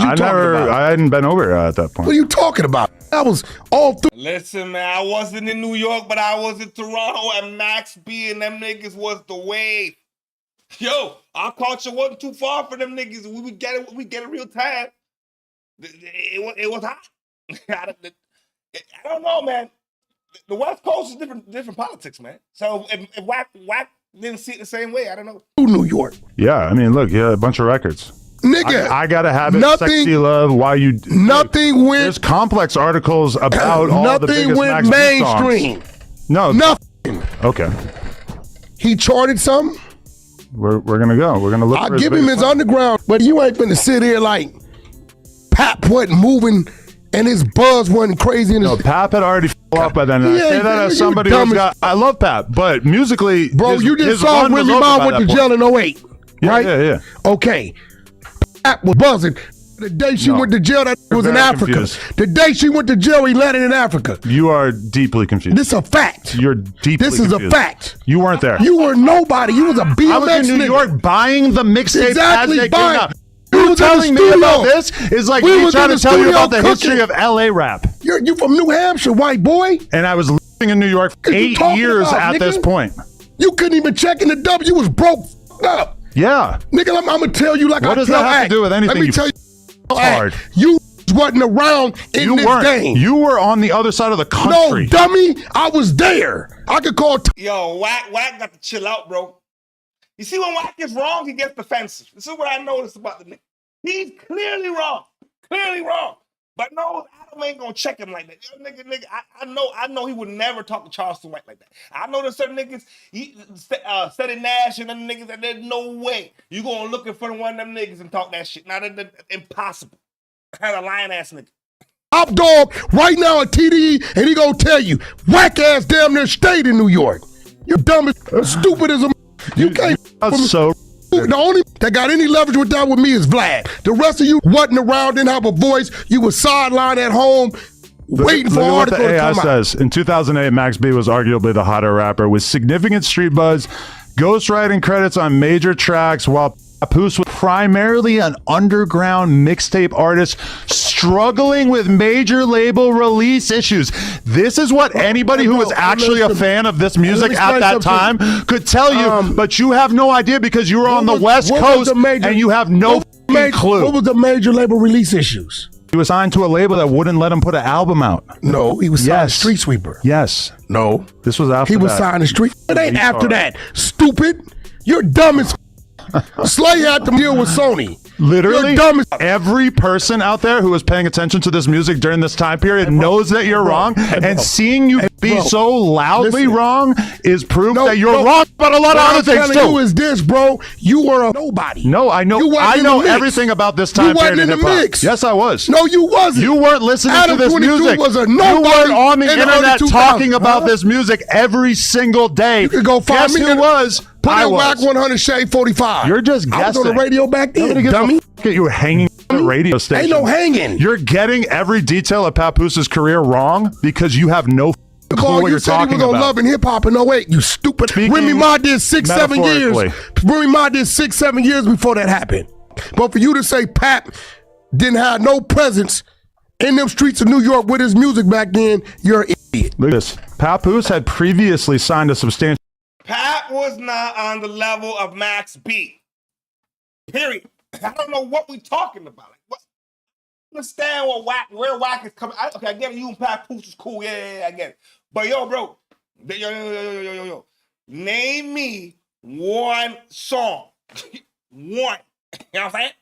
U: hadn't been over at that point.
S: What are you talking about? I was all through.
A: Listen, man, I wasn't in New York, but I was in Toronto, and Max B and them niggas was the wave. Yo, our culture wasn't too far from them niggas. We would get it real time. It was hot. I don't know, man. The West Coast is different politics, man. So if Wack didn't see it the same way, I don't know.
S: New York.
U: Yeah, I mean, look, yeah, a bunch of records.
S: Nigga,
U: I gotta have it.
S: nothing-
U: Sexy Love. Why you?
S: Nothing went.
U: There's complex articles about all the biggest
S: Nothing went
U: Max B
S: mainstream.
U: songs. No,
S: Nothing.
U: Okay,
S: He charted something.
U: we're gonna go. We're gonna look.
S: I'll
U: for
S: give him his underground, but you ain't finna sit here like Pap wasn't moving and his buzz wasn't crazy.
U: No, Pap had already fell off by then. And I say that as somebody who's got. I love Pap, but musically,
S: Bro, you just
U: his
S: saw
U: run
S: when
U: was
S: your
U: over
S: mom
U: by
S: went to
U: that
S: jail
U: point.
S: in 08, right?
U: Yeah.
S: Okay. Pap was buzzing. The day she went to jail, that was in
U: very
S: Africa.
U: confused.
S: The day she went to jail, he landed in Africa.
U: You are deeply confused.
S: This is a fact.
U: You're deeply
S: This is a
U: confused.
S: fact.
U: You weren't there.
S: You were nobody. You was a BMX
U: I was in New
S: nigga.
U: York buying the mixtape
S: Exactly,
U: as they
S: buying.
U: came out.
S: We
U: You
S: was in the
U: telling me about
S: studio.
U: this is like
S: We
U: me
S: was
U: trying
S: in
U: to
S: the
U: tell you
S: studio
U: about the history
S: cooking.
U: of LA rap.
S: You from New Hampshire, white boy.
U: And I was living in New York for
S: What you
U: 8
S: talking
U: years
S: about,
U: at this
S: nigga?
U: point.
S: You couldn't even check in the W. You was broke up.
U: Yeah.
S: Nigga, I'm going to tell you like
U: What
S: I
U: does
S: tell
U: that have
S: Act.
U: to do with anything,
S: Let me
U: you
S: tell you.
U: hard?
S: Act. You wasn't around in
U: You
S: this
U: weren't.
S: game.
U: You were on the other side of the country.
S: No, dummy. I was there. I could call.
A: Yo, Wack got to chill out, bro. You see, when Wack is wrong, he gets defensive. This is what I noticed about the nigga. He's clearly wrong. Clearly wrong. But no, Adam ain't gonna check him like that. Yo, nigga, I know he would never talk to Charleston White like that. I know there's certain niggas, Steady Nash and them niggas, that there's no way you gonna look in front of one of them niggas and talk that shit. Now, that's impossible. Had a lying ass nigga.
S: Top dog right now at TDE, and he gonna tell you, whack ass damn near stayed in New York. You're dumb as stupid as a. You can't.
U: That's so.
S: The only that got any leverage with that with me is Vlad. The rest of you wasn't around, didn't have a voice. You was sidelined at home, waiting for an
U: Look at
S: article
U: what the
S: to
U: AI
S: come out.
U: says. In 2008, Max B was arguably the hotter rapper with significant street buzz, ghostwriting credits on major tracks, while Papoose was primarily an underground mixtape artist struggling with major label release issues. This is what anybody who was actually a fan of this music at that time could tell you, but you have no idea because you were on the West Coast and you have no clue.
S: What was the major label release issues?
U: He was signed to a label that wouldn't let him put an album out.
S: No, he was signed to Street Sweeper.
U: Yes.
S: No.
U: This was after
S: He was
U: that.
S: signed to Street. It ain't after that. Stupid. You're dumb as Slay had to deal with Sony.
U: Literally,
S: You're dumb as
U: every person out there who was paying attention to this music during this time period knows that you're wrong, and seeing you be so loudly wrong is proof that you're wrong about a lot of other things
S: What I'm
U: too.
S: telling you is this, bro. You were a nobody.
U: No, I know.
S: You wasn't
U: I
S: in
U: know
S: the mix.
U: everything about this time
S: You wasn't
U: period
S: in the
U: hip-hop.
S: mix.
U: Yes, I was.
S: No, you wasn't.
U: You weren't listening
S: Adam
U: to this
S: 22
U: music.
S: was a
U: You
S: nobody
U: weren't on the
S: in the
U: internet
S: early 2000s.
U: talking about
S: Huh?
U: this music every single day.
S: You could go find
U: Guess
S: me.
U: who was?
S: Put
U: I
S: in
U: was.
S: Whack 100 Shade 45.
U: You're just
S: I was
U: guessing.
S: on the radio back then,
U: Nobody gives
S: dummy.
U: a fuck that you were hanging at the radio station.
S: Ain't no hanging.
U: You're getting every detail of Papoose' career wrong because you have no clue
S: Paul,
U: what
S: you
U: you're
S: said he
U: talking
S: was on
U: about.
S: Love and Hip Hop in 08. You stupid.
U: Speaking
S: Remy Ma did 6-7 years.
U: metaphorically.
S: Remy Ma did 6-7 years before that happened. But for you to say Pap didn't have no presence in them streets of New York with his music back then, you're an idiot.
U: Look at this. Papoose had previously signed a substantial.
A: Pat was not on the level of Max B. Period. I don't know what we talking about. Like, what? Understand where Wack is coming. Okay, I get it. You and Pat Poose is cool. Yeah, I get it. But yo, bro, yo. Name me one song. One. You know what I'm saying?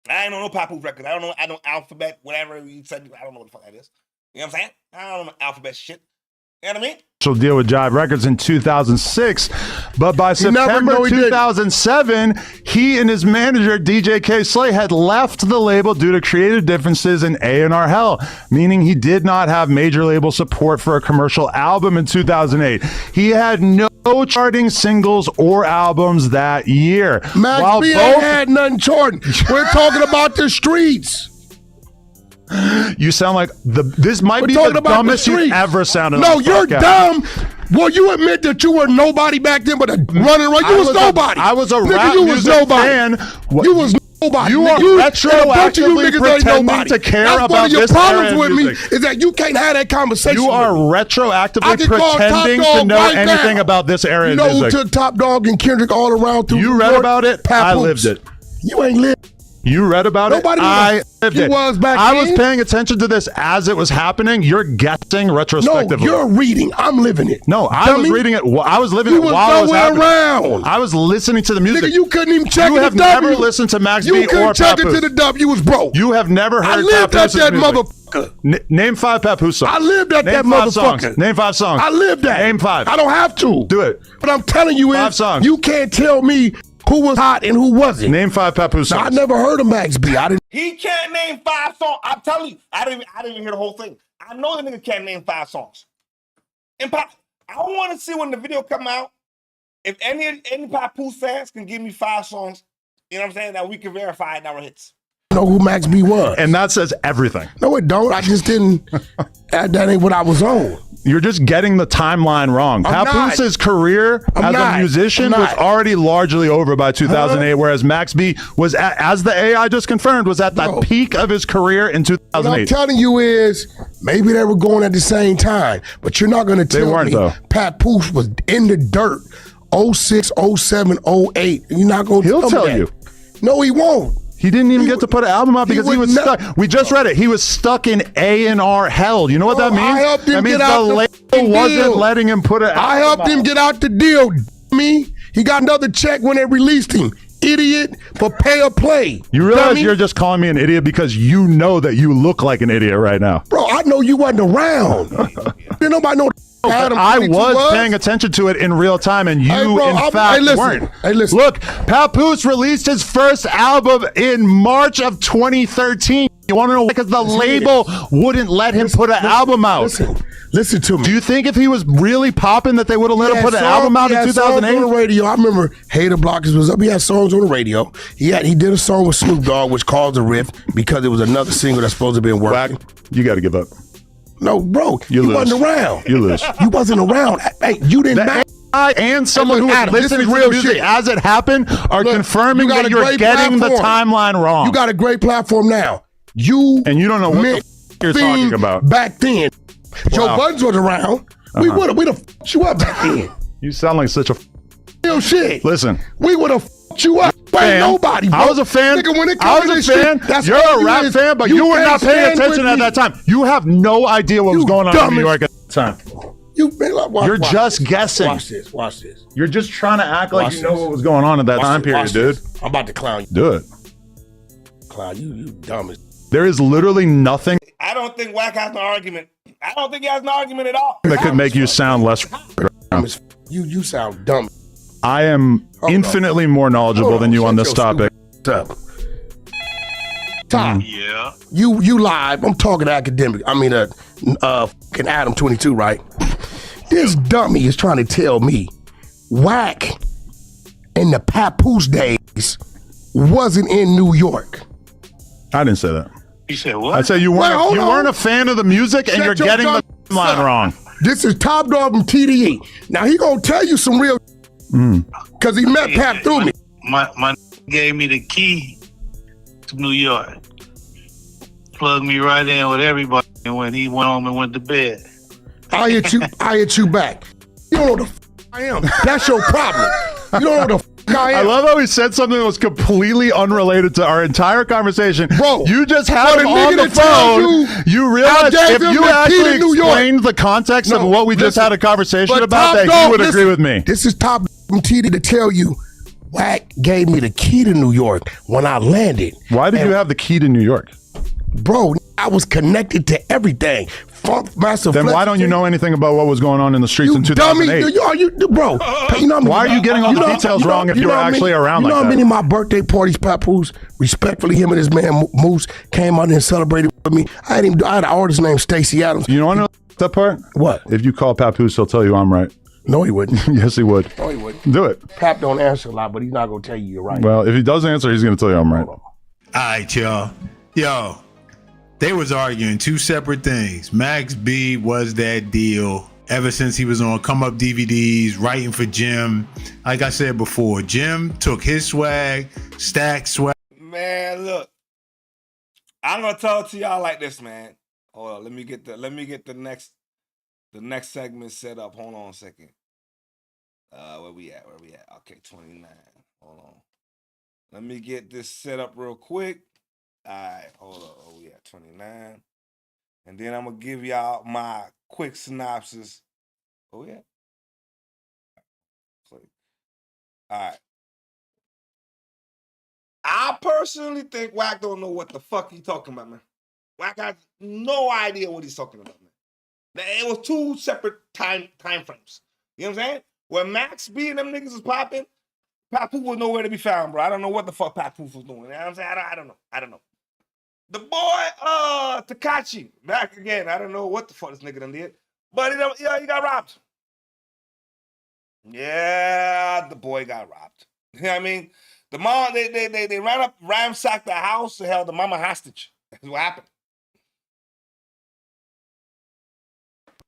A: I ain't on no Pat Poose record. I know Alphabet, whatever you said. I don't know what the fuck that is. You know what I'm saying? I don't know Alphabet shit. You know what I mean?
U: Deal with Jive Records in 2006, but by September 2007, he and his manager DJ K Slay had left the label due to creative differences in A&R hell, meaning he did not have major label support for a commercial album in 2008. He had no charting singles or albums that year.
S: Max B ain't had nothing charting. We're talking about the streets.
U: You sound like this might
S: We're
U: be
S: talking
U: the
S: about
U: dumbest
S: the
U: you've
S: streets.
U: ever sounded.
S: No,
U: on this
S: you're
U: podcast.
S: dumb. Well, you admit that you were nobody back then, but running around, you was nobody.
U: I was a
S: Nigga,
U: rap
S: you
U: music
S: was nobody.
U: fan.
S: You was nobody.
U: You are retroactively pretending to care
S: That's
U: about
S: one of your
U: this
S: problems
U: era
S: with
U: of
S: me
U: music.
S: is that you can't have that conversation.
U: You are
S: with me.
U: retroactively pretending to know anything about this era
S: You
U: of
S: know who
U: music.
S: took Top Dog and Kendrick all around through
U: You
S: New
U: read
S: York?
U: about it. I
S: Papoose.
U: lived it.
S: You ain't lived.
U: You read about
S: Nobody
U: it. I lived it.
S: was back
U: I
S: then.
U: was paying attention to this as it was happening. You're guessing retrospectively.
S: No, you're reading. I'm living it.
U: No, I
S: Dummy.
U: was reading it. I was living
S: You
U: it
S: was
U: while it was
S: nowhere
U: happening.
S: around.
U: I was listening to the music.
S: Nigga, you couldn't even check
U: You
S: it
U: have
S: to W.
U: never listened to Max
S: You
U: B
S: couldn't
U: or
S: check it
U: Papoose.
S: to the W. You was broke.
U: You have never heard
S: I lived at
U: Papooses
S: that
U: music.
S: motherfucker.
U: Name 5 Papoose songs.
S: I lived at
U: Name
S: that
U: 5
S: motherfucker.
U: songs. Name 5 songs.
S: I lived that.
U: Name 5.
S: I don't have to.
U: Do it.
S: But I'm telling you
U: 5
S: is,
U: songs.
S: you can't tell me who was hot and who wasn't.
U: Name 5 Papoose songs.
S: Now, I never heard of Max B. I didn't.
A: He can't name 5 songs. I'm telling you, I didn't even hear the whole thing. I know the nigga can't name 5 songs. And I want to see when the video come out. If any Papoose fans can give me 5 songs, you know what I'm saying, that we can verify it in our hits.
S: Know who Max B was.
U: And that says everything.
S: No, it don't. I just didn't. that ain't what I was on.
U: You're just getting the timeline wrong. Papoose's career as a musician was already largely over by 2008, whereas Max B was, as the AI just confirmed, was at the peak of his career in 2008.
S: What I'm telling you is, maybe they were going at the same time, but you're not going to tell me Papoose was in the dirt 06, 07, 08. You're not going to
U: He'll tell
S: me
U: you.
S: that. No, he won't.
U: He didn't even get to put an album out because he was stuck. We just read it. He was stuck in A&R hell. You know what that means?
S: I helped him
U: that means
S: get out
U: the label wasn't letting him put it out.
S: I helped him get out the deal, me. He got another check when they released him. Idiot for pay or play.
U: You realize you're just calling me an idiot because you know that you look like an idiot right now.
S: Bro, I know you wasn't around. Didn't nobody know
U: I was paying attention to it in real time, and you, in fact, weren't.
S: Hey, listen.
U: Look, Papoose released his first album in March of 2013. You want to know why? Because the label wouldn't let him put an album out.
S: Listen to me.
U: Do you think if he was really popping that they would have let him put an album out in 2008?
S: On the radio. I remember Hater Blockers was up. He had songs on the radio. He did a song with Snoop Dogg, which caused a rift because it was another single that's supposed to be working.
U: You got to give up.
S: No, bro, you wasn't around.
U: You lose.
S: You wasn't around. Hey, you didn't.
U: I and someone who was listening to
S: real
U: music
S: shit
U: as it happened are confirming that you're getting the timeline wrong.
S: You got a great platform now. You
U: and you don't know what the you're talking about.
S: Back then, Joe Budden was around. We'd have fucked you up back then.
U: You sound like such a
S: real shit.
U: Listen,
S: we would have fucked you up. Ain't nobody, bro.
U: I was a fan.
S: Nigga, when it
U: I was a fan.
S: Shit,
U: you're a rap fan, but you were not paying attention at that time. You have no idea what was going on in New York at the time. You're just guessing.
S: Watch this. Watch this.
U: You're just trying to act like you know what was going on at that time period, dude.
S: I'm about to clown you.
U: Do it.
S: Clown you dumb as.
U: There is literally nothing.
A: I don't think Wack has an argument. I don't think he has an argument at all.
U: That could make you sound less.
S: You sound dumb.
U: I am infinitely more knowledgeable than you on this topic.
S: Tom.
B: Yeah.
S: You live. I'm talking academic. I mean, fucking Adam 22, right? This dummy is trying to tell me Wack in the Papoose days wasn't in New York.
U: I didn't say that.
B: You said what?
U: I said you weren't a fan of the music and you're getting the timeline wrong.
S: This is Top Dog from TDE. Now he gonna tell you some real because he met Pap through me.
B: My gave me the key to New York. Plugged me right in with everybody, and when he went home and went to bed.
S: I hit you back. You don't know the I am. That's your problem. You don't know the I am.
U: I love how he said something that was completely unrelated to our entire conversation.
S: Bro,
U: you just had him on the phone. You realize if you actually explained the context of what we just had a conversation about, that he would agree with me.
S: This is Top from TD to tell you, Wack gave me the key to New York when I landed.
U: Why did you have the key to New York?
S: Bro, I was connected to everything. Funk, Massive.
U: Then why don't you know anything about what was going on in the streets in 2008?
S: Bro, you know
U: why are you getting all the details wrong if you were actually around like that?
S: You know how many of my birthday parties, Papoose, respectfully, him and his man Moose came out and celebrated with me. I had an artist named Stacey Adams.
U: You want to know that part?
S: What?
U: If you call Papoose, he'll tell you I'm right.
S: No, he wouldn't.
U: Yes, he would.
S: No, he wouldn't.
U: Do it.
S: Pap don't answer a lot, but he's not going to tell you you're right.
U: Well, if he does answer, he's going to tell you I'm right.
V: All right, y'all. Yo, they was arguing two separate things. Max B was that deal ever since he was on Come Up DVDs, writing for Jim. Like I said before, Jim took his swag, Stack swag.
A: Man, look. I'm gonna talk to y'all like this, man. Hold on, let me get the next segment set up. Hold on a second. Where we at? Okay, 29. Hold on. Let me get this set up real quick. All right, hold on. Oh, we at 29. And then I'm gonna give y'all my quick synopsis. Oh yeah. All right. I personally think Wack don't know what the fuck he talking about, man. Wack has no idea what he's talking about, man. It was two separate time frames. You know what I'm saying? When Max B and them niggas was popping, Papoose was nowhere to be found, bro. I don't know what the fuck Papoose was doing. You know what I'm saying? I don't know. The boy, Tekashi, back again. I don't know what the fuck this nigga done did. But he got robbed. Yeah, the boy got robbed. You know what I mean? The mom, they ransacked the house and held the mama hostage. That's what happened.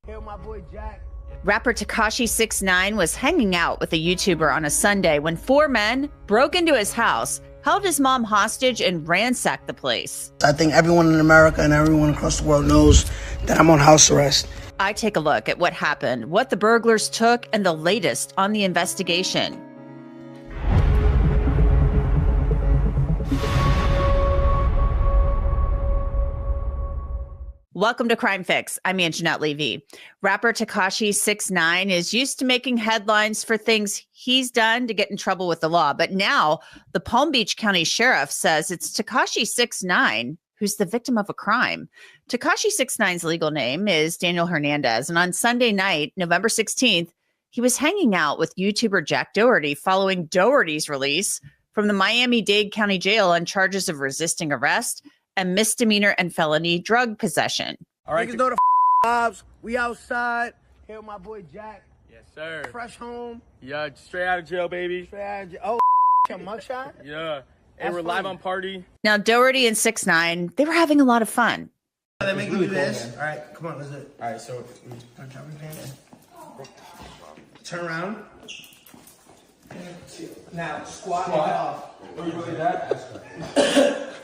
E: Hail my boy Jack.
F: Rapper Tekashi 6ix9ine was hanging out with a YouTuber on a Sunday when 4 men broke into his house, held his mom hostage, and ransacked the place.
E: I think everyone in America and everyone across the world knows that I'm on house arrest.
F: I take a look at what happened, what the burglars took, and the latest on the investigation. Welcome to Crime Fix. I'm Anjanette Levy. Rapper Tekashi 6ix9ine is used to making headlines for things he's done to get in trouble with the law. But now the Palm Beach County Sheriff says it's Tekashi 6ix9ine who's the victim of a crime. Tekashi 6ix9ine's legal name is Daniel Hernandez. And on Sunday night, November 16th, he was hanging out with YouTuber Jack Doherty following Doherty's release from the Miami-Dade County Jail on charges of resisting arrest and misdemeanor and felony drug possession.
E: All right, niggas know the vibes. We outside. Hail my boy Jack.
W: Yes, sir.
E: Fresh home.
W: Yeah, straight out of jail, baby.
E: Straight out of jail. Oh, a mugshot?
W: Yeah. And we're live on Party.
F: Now, Doherty and 6ix9ine, they were having a lot of fun.
E: They make you do this. All right, come on, let's do it.
W: All right, so
E: turn around. Now squat. Off.
W: Oh, you really that?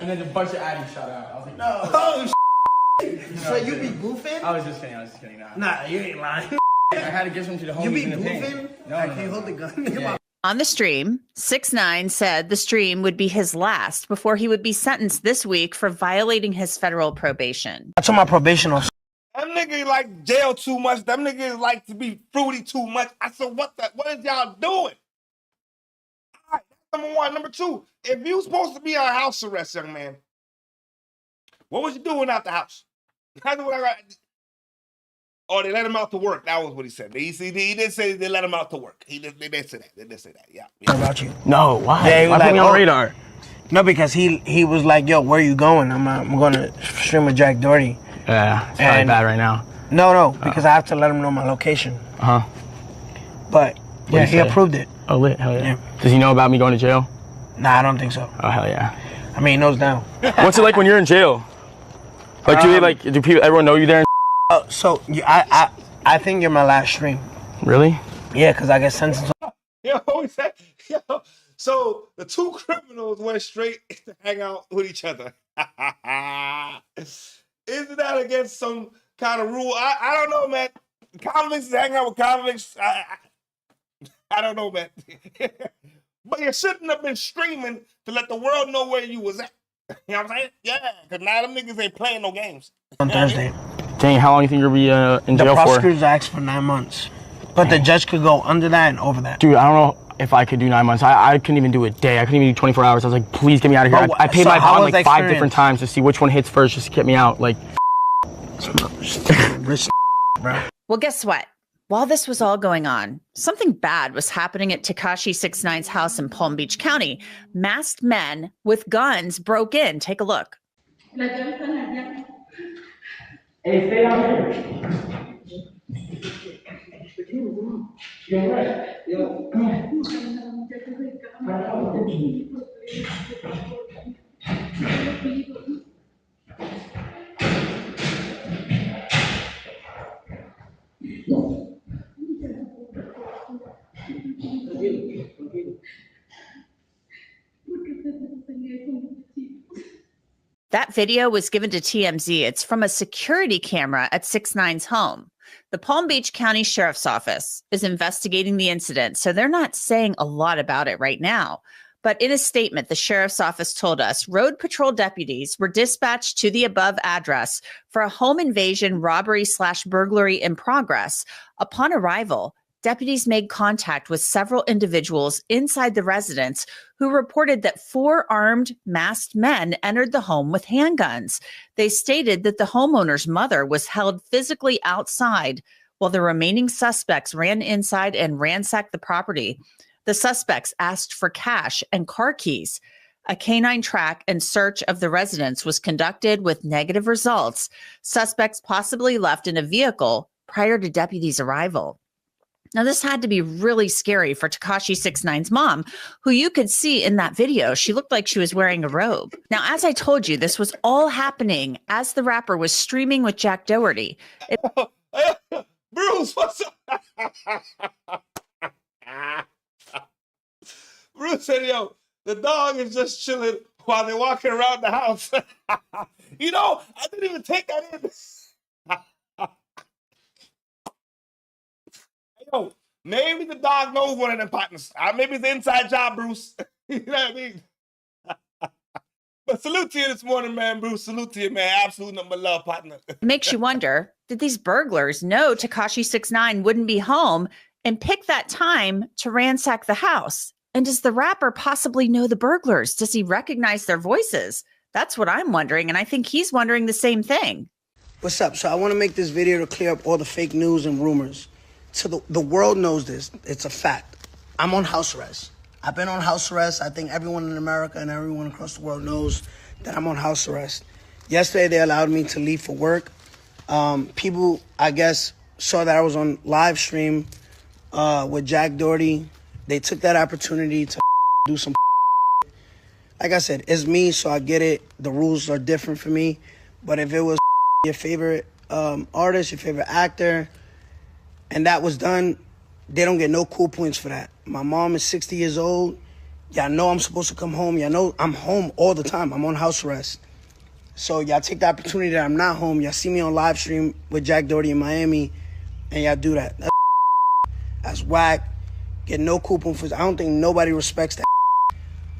W: And then a bunch of addies shot out. I was like, no.
E: Oh, so you be goofing?
W: I was just kidding.
E: Nah, you ain't lying.
W: I had to give some to the homies.
E: You be
W: in the
E: goofing?
W: No,
E: Can you hold the gun? Come on.
F: On the stream, 6ix9ine said the stream would be his last before he would be sentenced this week for violating his federal probation.
E: I told my probation officer.
A: Them niggas like jail too much. Them niggas like to be fruity too much. I said, what is y'all doing? All right, that's number one. Number two, if you supposed to be on house arrest, young man, what was you doing out the house? That's what I got. Oh, they let him out to work. That was what he said. He did say they let him out to work. They did say that. They did say that. Yeah.
E: What about you?
W: No, why?
E: Yeah, he was
W: Why put me on
E: oh.
W: radar?
E: No, because he was like, yo, where you going? I'm going to stream with Jack Doherty.
W: Yeah, it's probably bad right now.
E: No, because I have to let him know my location.
W: Uh-huh.
E: But, yeah, he approved it.
W: Oh, lit. Hell yeah. Does he know about me going to jail?
E: Nah, I don't think so.
W: Oh, hell yeah.
E: I mean, he knows now.
W: What's it like when you're in jail? Like, do people, everyone know you there?
E: So, I think you're my last stream.
W: Really?
E: Yeah, because I get sentenced.
A: So the two criminals went straight to hang out with each other. Isn't that against some kind of rule? I don't know, man. Convicts hang out with convicts. I don't know, man. But you shouldn't have been streaming to let the world know where you was at. You know what I'm saying? Yeah, because now them niggas ain't playing no games.
E: On Thursday.
W: Dang, how long do you think you'll be in jail for?
E: The prosecutors asked for 9 months. But the judge could go under that and over that.
W: Dude, I don't know if I could do 9 months. I couldn't even do a day. I couldn't even do 24 hours. I was like, please get me out of here. I paid my bond like 5 different times to see which one hits first just to get me out. Like,
F: Well, guess what? While this was all going on, something bad was happening at Tekashi 6ix9ine's house in Palm Beach County. Masked men with guns broke in. Take a look.
R: Hey, stay out here. You're right. Yo, come on.
F: That video was given to TMZ. It's from a security camera at 6ix9ine's home. The Palm Beach County Sheriff's Office is investigating the incident, so they're not saying a lot about it right now. But in a statement, the Sheriff's Office told us road patrol deputies were dispatched to the above address for a home invasion, robbery/burglary in progress. Upon arrival, deputies made contact with several individuals inside the residence who reported that 4 armed, masked men entered the home with handguns. They stated that the homeowner's mother was held physically outside while the remaining suspects ran inside and ransacked the property. The suspects asked for cash and car keys. A canine track and search of the residence was conducted with negative results. Suspects possibly left in a vehicle prior to deputies' arrival. Now, this had to be really scary for Tekashi 6ix9ine's mom, who you could see in that video. She looked like she was wearing a robe. Now, as I told you, this was all happening as the rapper was streaming with Jack Doherty.
A: Bruce, what's up? Bruce said, yo, the dog is just chilling while they're walking around the house. You know, I didn't even take that in. Yo, maybe the dog knows one of them partners. Maybe it's an inside job, Bruce. You know what I mean? But salute to you this morning, man, Bruce. Salute to you, man. Absolute number love, partner.
F: It makes you wonder, did these burglars know Tekashi 6ix9ine wouldn't be home and pick that time to ransack the house? And does the rapper possibly know the burglars? Does he recognize their voices? That's what I'm wondering, and I think he's wondering the same thing.
E: What's up? So I want to make this video to clear up all the fake news and rumors. So the world knows this. It's a fact. I'm on house arrest. I've been on house arrest. I think everyone in America and everyone across the world knows that I'm on house arrest. Yesterday, they allowed me to leave for work. People, I guess, saw that I was on live stream with Jack Doherty. They took that opportunity to do some. Like I said, it's me, so I get it. The rules are different for me. But if it was your favorite artist, your favorite actor, and that was done, they don't get no cool points for that. My mom is 60 years old. Y'all know I'm supposed to come home. Y'all know I'm home all the time. I'm on house arrest. So y'all take the opportunity that I'm not home. Y'all see me on live stream with Jack Doherty in Miami, and y'all do that. That's whack. Get no cool points for it. I don't think nobody respects that.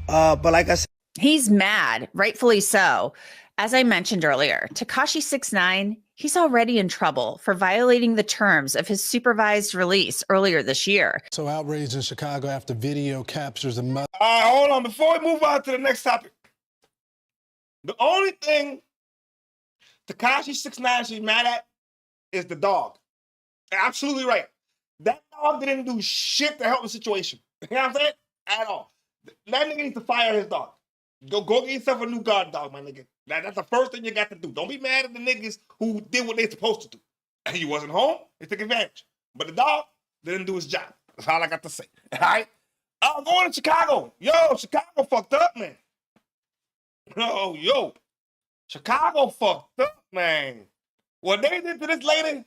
E: But like I said,
F: he's mad, rightfully so. As I mentioned earlier, Tekashi 6ix9ine, he's already in trouble for violating the terms of his supervised release earlier this year.
C: So outraged in Chicago after video captures a mother.
A: All right, hold on. Before we move on to the next topic, the only thing Tekashi 6ix9ine should be mad at is the dog. Absolutely right. That dog didn't do shit to help the situation. You know what I'm saying? At all. That nigga needs to fire his dog. Go get yourself a new guard dog, my nigga. That's the first thing you got to do. Don't be mad at the niggas who did what they supposed to do. He wasn't home. They took advantage. But the dog didn't do his job. That's all I got to say. All right? I'm going to Chicago. Yo, Chicago fucked up, man. Yo. Chicago fucked up, man. What they did to this lady.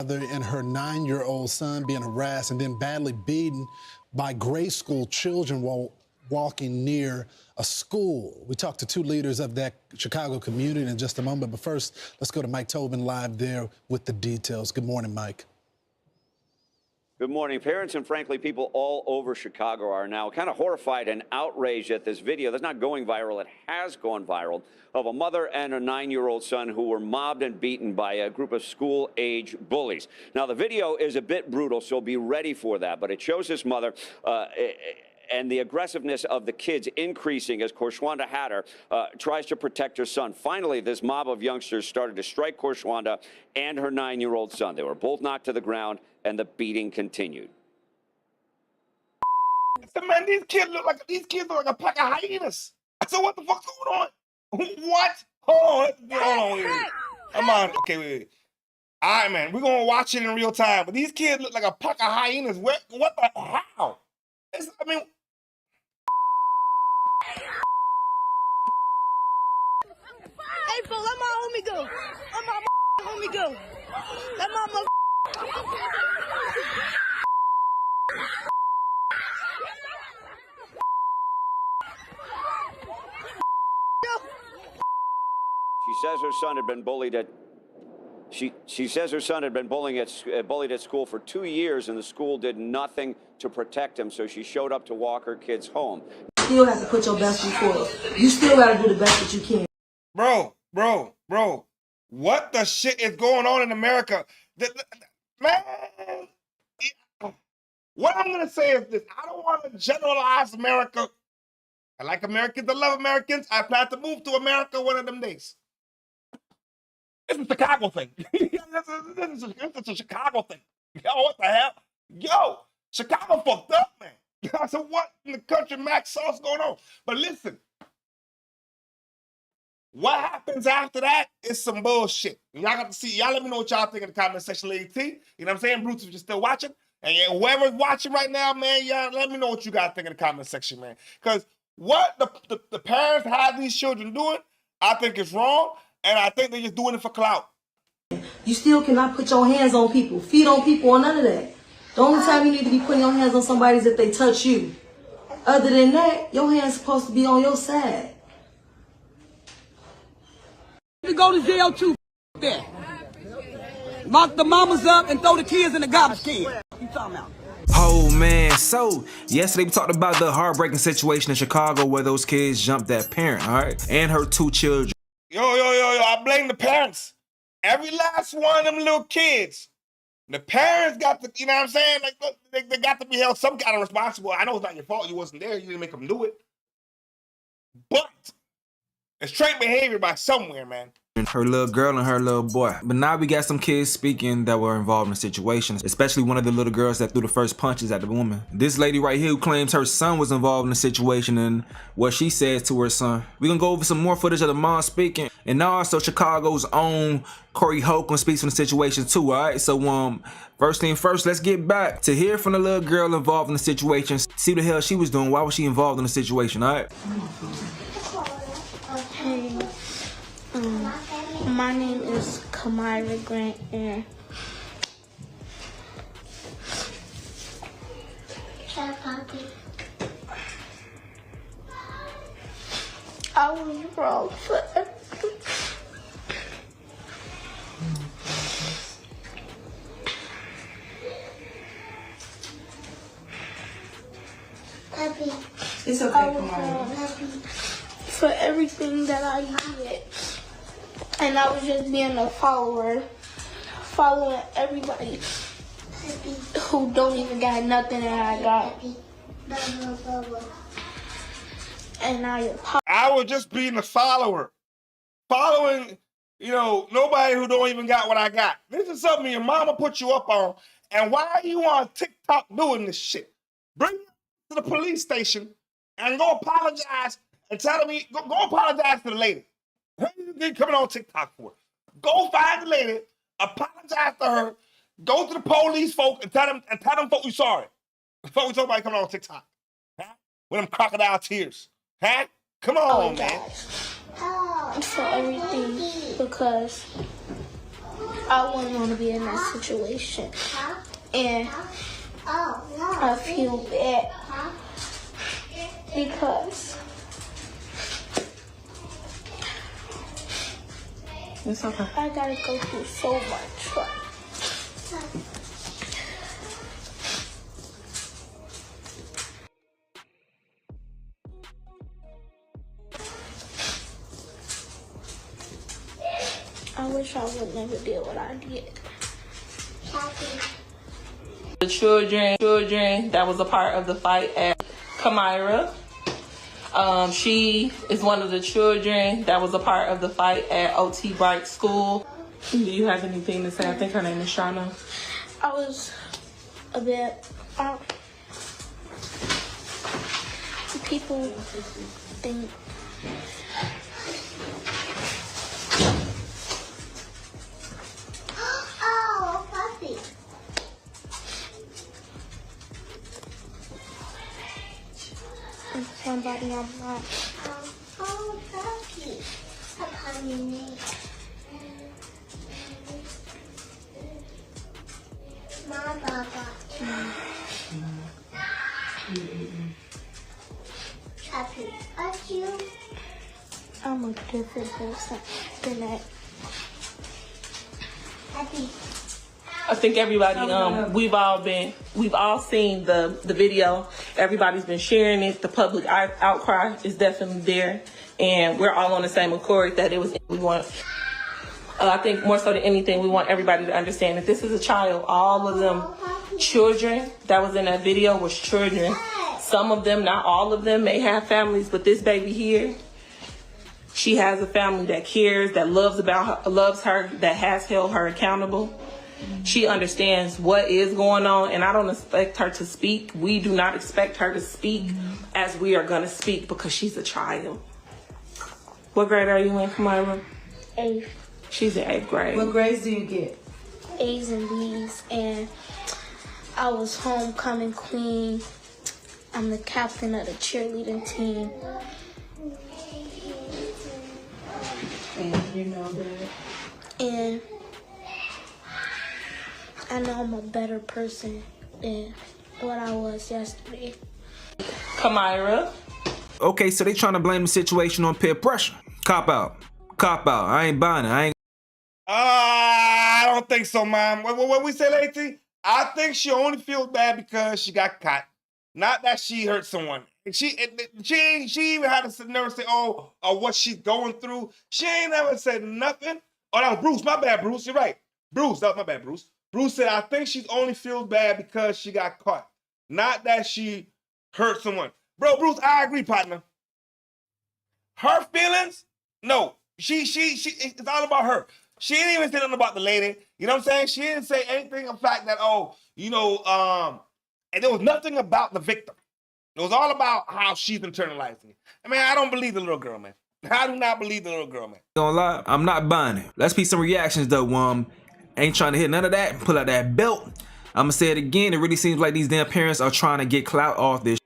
C: Mother and her 9-year-old son being harassed and then badly beaten by grade school children while walking near a school. We talked to 2 leaders of that Chicago community in just a moment, but first, let's go to Mike Tobin live there with the details. Good morning, Mike.
D: Good morning. Parents and, frankly, people all over Chicago are now kind of horrified and outraged at this video that's not going viral. It has gone viral, of a mother and a 9-year-old son who were mobbed and beaten by a group of school-age bullies. Now, the video is a bit brutal, so be ready for that, but it shows this mother and the aggressiveness of the kids increasing as Korshwanda Hatter tries to protect her son. Finally, this mob of youngsters started to strike Korshwanda and her 9-year-old son. They were both knocked to the ground, and the beating continued.
A: Man, these kids look like a pack of hyenas. So what the fuck's going on? What? Hold on. Come on. Okay, wait. All right, man. We're gonna watch it in real time. But these kids look like a pack of hyenas. What the hell? Hey,
R: fool, let my homie go. Let my homie go. Let my
D: says her son had been bullied at. She says her son had been bullied at school for 2 years, and the school did nothing to protect him. So she showed up to walk her kids home.
E: You still have to put your best foot forward. You still got to do the best that you can.
A: Bro, what the shit is going on in America? Man, what I'm going to say is this. I don't want to generalize America. I like Americans. I love Americans. I plan to move to America one of them days. This is a Chicago thing. This is a Chicago thing. Yo, what the hell? Yo, Chicago fucked up, man. I said, what in the country Max sauce going on? But listen, what happens after that is some bullshit. Y'all got to see. Y'all let me know what y'all think in the comment section, Lady T. You know what I'm saying? Bruce, if you're still watching. And whoever's watching right now, man, y'all let me know what you guys think in the comment section, man. Because what the parents have these children doing, I think is wrong. And I think they're just doing it for clout.
E: You still cannot put your hands on people, feet on people, or none of that. The only time you need to be putting your hands on somebody is if they touch you. Other than that, your hand's supposed to be on your side.
R: You go to jail too. That. Lock the mamas up and throw the kids in the garbage can. What you talking about?
G: Oh man, so yesterday we talked about the heartbreaking situation in Chicago where those kids jumped that parent, all right, and her 2 children.
A: Yo, I blame the parents. Every last one of them little kids. The parents got to, you know what I'm saying? Like, they got to be held some kind of responsible. I know it's not your fault. You wasn't there. You didn't make them do it. But it's trait behavior by somewhere, man.
G: Her little girl and her little boy. But now we got some kids speaking that were involved in the situation, especially one of the little girls that threw the first punches at the woman. This lady right here who claims her son was involved in the situation and what she says to her son. We're gonna go over some more footage of the mom speaking, and also Chicago's own Corey Holcomb speaks on the situation too, alright? So first thing first, let's get back to hear from the little girl involved in the situation. See what the hell she was doing. Why was she involved in the situation, alright?
H: Hey, my name is Kamira Grant, and I was wrong for everything.
E: It's okay, Kamira.
H: For everything that I did. And I was just being a follower, following everybody who don't even got nothing that I got. And
A: I was just being a follower. Following, nobody who don't even got what I got. This is something your mama put you up on. And why are you on TikTok doing this shit? Bring it to the police station and go apologize and tell them, go apologize to the lady. What are you coming on TikTok for? Go find the lady, apologize to her, go to the police folk and tell them folk you sorry. Before we talk about coming on TikTok. Huh? With them crocodile tears. Huh? Come on, man.
H: For everything, because I wouldn't want to be in that situation. And I feel bad because
O: it's okay.
H: I gotta go through so much. I wish I would never did what I did.
O: The children that was a part of the fight at Kamira. She is one of the children that was a part of the fight at OT Bright School. Do you have anything to say? I think her name is Shauna.
H: I was a bit... people think...
J: Oh, puppy.
H: And somebody I'm not.
J: Oh, puppy. A puppy name. My Baba. Puppy, are you?
H: I'm a different person. acting at.
O: I think everybody, we've all seen the video. Everybody's been sharing it. The public outcry is definitely there, and we're all on the same accord that it was. We want. I think more so than anything, we want everybody to understand that this is a child. All of them children that was in that video was children. Some of them, not all of them, may have families, but this baby here, she has a family that cares, that loves her, that has held her accountable. She understands what is going on, and I don't expect her to speak. We do not expect her to speak as we are going to speak because she's a child. What grade are you in, Kamira?
H: 8th.
O: She's in 8th grade.
K: What grades do you get?
H: A's and B's, and I was homecoming queen. I'm the captain of the cheerleading team.
K: And you know that?
H: And I know I'm a better person than what I was yesterday.
O: Kamira.
G: Okay, so they trying to blame the situation on peer pressure. Cop out. Cop out. I ain't buying it.
A: I don't think so, Mom. What we say, Lacey? I think she only feels bad because she got caught. Not that she hurt someone. She even had to never say, what she's going through. She ain't never said nothing. Oh, that was Bruce. My bad, Bruce. You're right. Bruce, that was my bad, Bruce. Bruce said, I think she only feels bad because she got caught. Not that she hurt someone. Bro, Bruce, I agree, partner. Her feelings? No. She it's all about her. She didn't even say nothing about the lady. You know what I'm saying? She didn't say anything of the fact that, and there was nothing about the victim. It was all about how she's internalizing it. I mean, I don't believe the little girl, man. I do not believe the little girl, man.
G: Don't lie, I'm not buying it. Let's see some reactions though. Ain't trying to hit none of that. Pull out that belt. I'ma say it again. It really seems like these damn parents are trying to get clout off this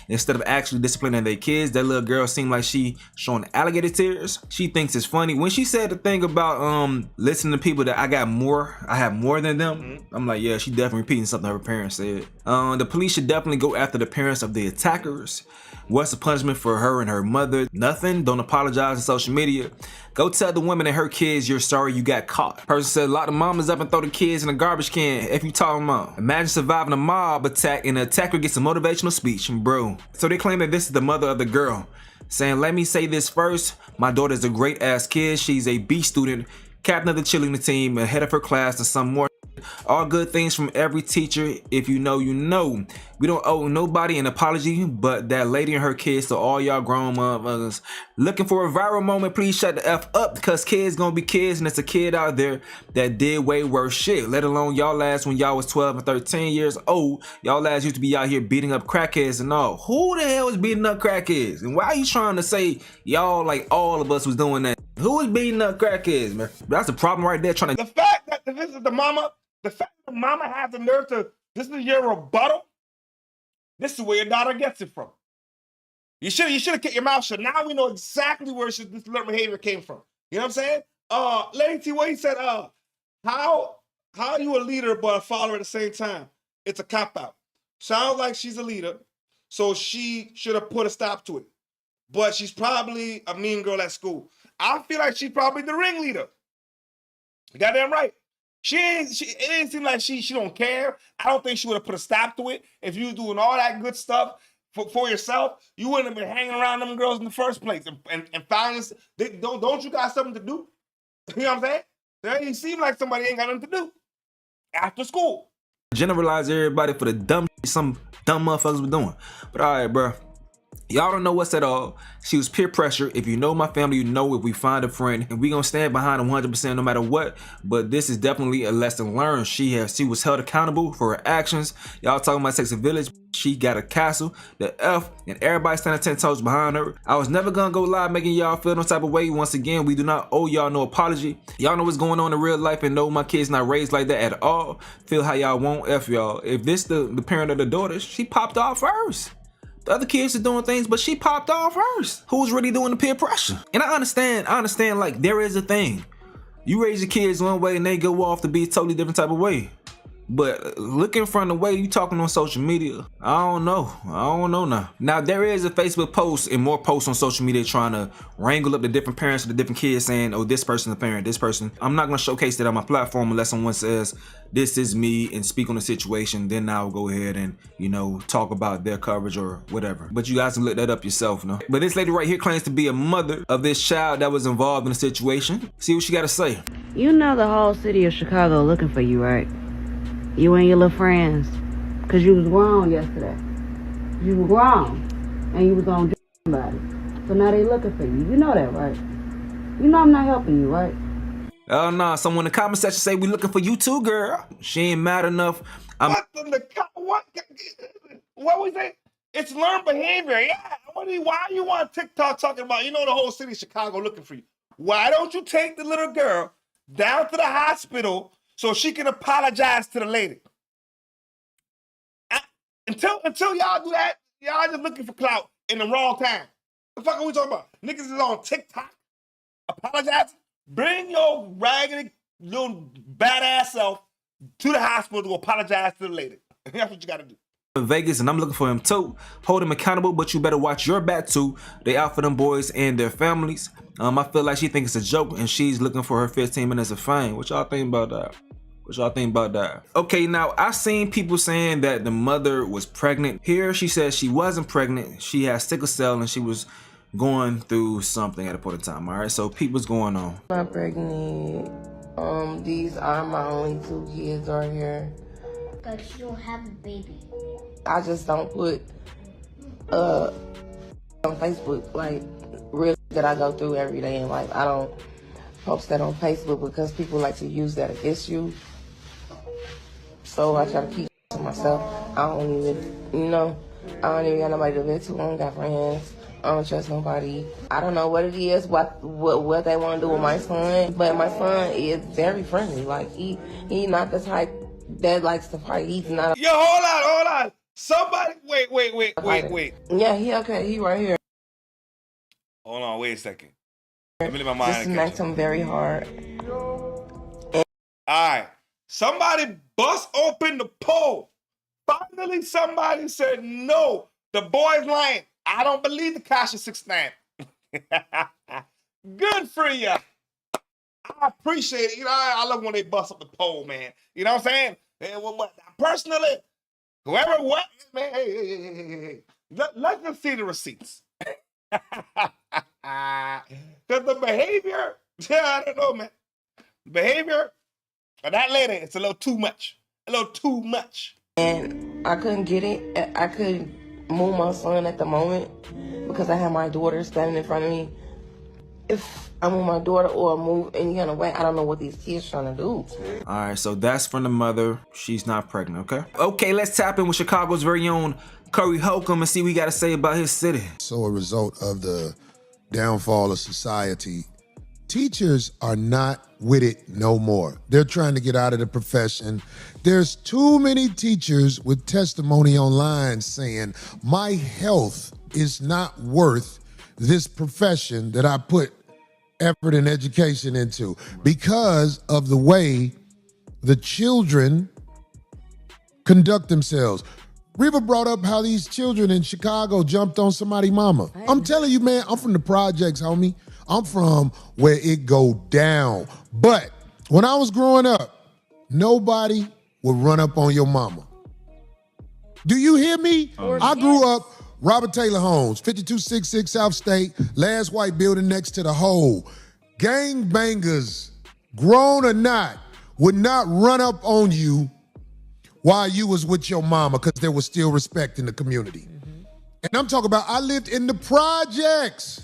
G: instead of actually disciplining their kids. That little girl seemed like she showing alligator tears. She thinks it's funny. When she said the thing about listening to people that I have more than them, I'm like, yeah, she definitely repeating something her parents said. The police should definitely go after the parents of the attackers. What's the punishment for her and her mother? Nothing. Don't apologize on social media. Go tell the woman and her kids you're sorry you got caught. Person said lock the mamas up and throw the kids in a garbage can if you talking about. Imagine surviving a mob attack and the attacker gets a motivational speech, bro. So they claim that this is the mother of the girl, saying, let me say this first. My daughter's a great ass kid. She's a B student, captain of the cheerleading team, ahead of her class, and some more. All good things from every teacher. If you know, you know. We don't owe nobody an apology but that lady and her kids. So all y'all grown motherfuckers looking for a viral moment, please shut the F up, because kids gonna be kids, and it's a kid out there that did way worse shit, let alone y'all ass when y'all was 12 and 13 years old. Y'all ass used to be out here beating up crackheads and all. Who the hell is beating up crackheads? And why are you trying to say y'all like all of us was doing that? Who is beating up crackheads, man? That's the problem right there. Trying to
A: the fact that this is the mama has the nerve to, this is your rebuttal. This is where your daughter gets it from. You should have kept your mouth shut. Now we know exactly where this little behavior came from. You know what I'm saying? Lady T, what he said, how are you a leader but a follower at the same time? It's a cop-out. Sounds like she's a leader, so she should have put a stop to it. But she's probably a mean girl at school. I feel like she's probably the ringleader. You goddamn right. It didn't seem like she don't care. I don't think she would have put a stop to it. If you were doing all that good stuff for yourself, you wouldn't have been hanging around them girls in the first place. And finally, don't you got something to do? You know what I'm saying? You seem like somebody ain't got nothing to do after school.
G: Generalize everybody for the dumb shit some dumb motherfuckers were doing. But all right, bro. Y'all don't know what's at all. She was peer pressure. If you know my family, you know if we find a friend, and we gonna stand behind them 100% no matter what. But this is definitely a lesson learned. She was held accountable for her actions. Y'all talking about Sex and Village. She got a castle, the F, and everybody standing 10 toes behind her. I was never gonna go live making y'all feel no type of way. Once again, we do not owe y'all no apology. Y'all know what's going on in real life and know my kids not raised like that at all. Feel how y'all want, F y'all. If this the parent of the daughter, she popped off first. The other kids are doing things, but she popped off first. Who's really doing the peer pressure? And I understand like there is a thing. You raise your kids one way and they go off to be a totally different type of way. But looking from the way you talking on social media, I don't know now. Now there is a Facebook post and more posts on social media trying to wrangle up the different parents of the different kids saying, oh, this person's a parent, this person. I'm not gonna showcase that on my platform unless someone says, this is me, and speak on the situation. Then I'll go ahead and, you know, talk about their coverage or whatever. But you guys can look that up yourself, no? But this lady right here claims to be a mother of this child that was involved in the situation. See what she gotta say.
L: You know the whole city of Chicago looking for you, right? You and your little friends. Because you was grown yesterday. You were grown. And you was on somebody. So now they looking for you. You know that, right? You know I'm not helping you, right?
G: Oh no, someone in the comment section say we looking for you too, girl. She ain't mad enough.
A: What was that? It's learned behavior. Yeah. Why are you on TikTok talking about, you know, the whole city of Chicago looking for you? Why don't you take the little girl down to the hospital so she can apologize to the lady? Until y'all do that, y'all just looking for clout in the wrong time. The fuck are we talking about? Niggas is on TikTok apologizing. Bring your raggedy little badass self to the hospital to apologize to the lady. That's what you gotta do.
G: In Vegas, and I'm looking for him too. Hold him accountable, but you better watch your back too. They out for them boys and their families. I feel like she thinks it's a joke and she's looking for her 15 minutes of fame. What y'all think about that? What y'all think about that? Okay, now I've seen people saying that the mother was pregnant. Here she says she wasn't pregnant. She has sickle cell and she was going through something at a point in time. All right, so people's going on.
N: I'm not pregnant. These are my only 2 kids right here.
J: But you don't have a baby.
N: I just don't put on Facebook like real that I go through every day in life. I don't post that on Facebook because people like to use that against you. So I try to keep to myself. I don't even got nobody to vent to. I don't got friends. I don't trust nobody. I don't know what it is, what they want to do with my son, but my son is very friendly. Like he not the type that likes to fight. He's not.
A: Yo, hold on. Somebody, wait.
N: Yeah, he okay. He right here.
A: Hold on, wait a second. Let me let my mind.
N: This smacks him very hard.
A: All right. Somebody bust open the poll. Finally, somebody said, no, the boy's lying. I don't believe the Kasha 6ix9ine. Good for you. I appreciate it. You know, I love when they bust up the poll, man. You know what I'm saying? And personally, whoever what, man, hey. Let's just see the receipts. Because the behavior, I don't know, man. Behavior of that lady, it's a little too much.
N: And I couldn't get it. I couldn't move my son at the moment because I had my daughter standing in front of me. If I move my daughter or move any kind of way, I don't know what these kids trying to do.
G: All right, so that's from the mother. She's not pregnant, okay? Okay, let's tap in with Chicago's very own Curry Holcomb and see what he got to say about his city.
P: So a result of the downfall of society, teachers are not with it no more. They're trying to get out of the profession. There's too many teachers with testimony online saying, my health is not worth this profession that I put effort and education into because of the way the children conduct themselves. Reva brought up how these children in Chicago jumped on somebody's mama. I'm telling you, man, I'm from the projects, homie. I'm from where it go down. But when I was growing up, nobody would run up on your mama. Do you hear me? I grew up Robert Taylor Homes, 5266 South State, last white building next to the hole. Gangbangers, grown or not, would not run up on you while you was with your mama because there was still respect in the community. And I'm talking about, I lived in the projects.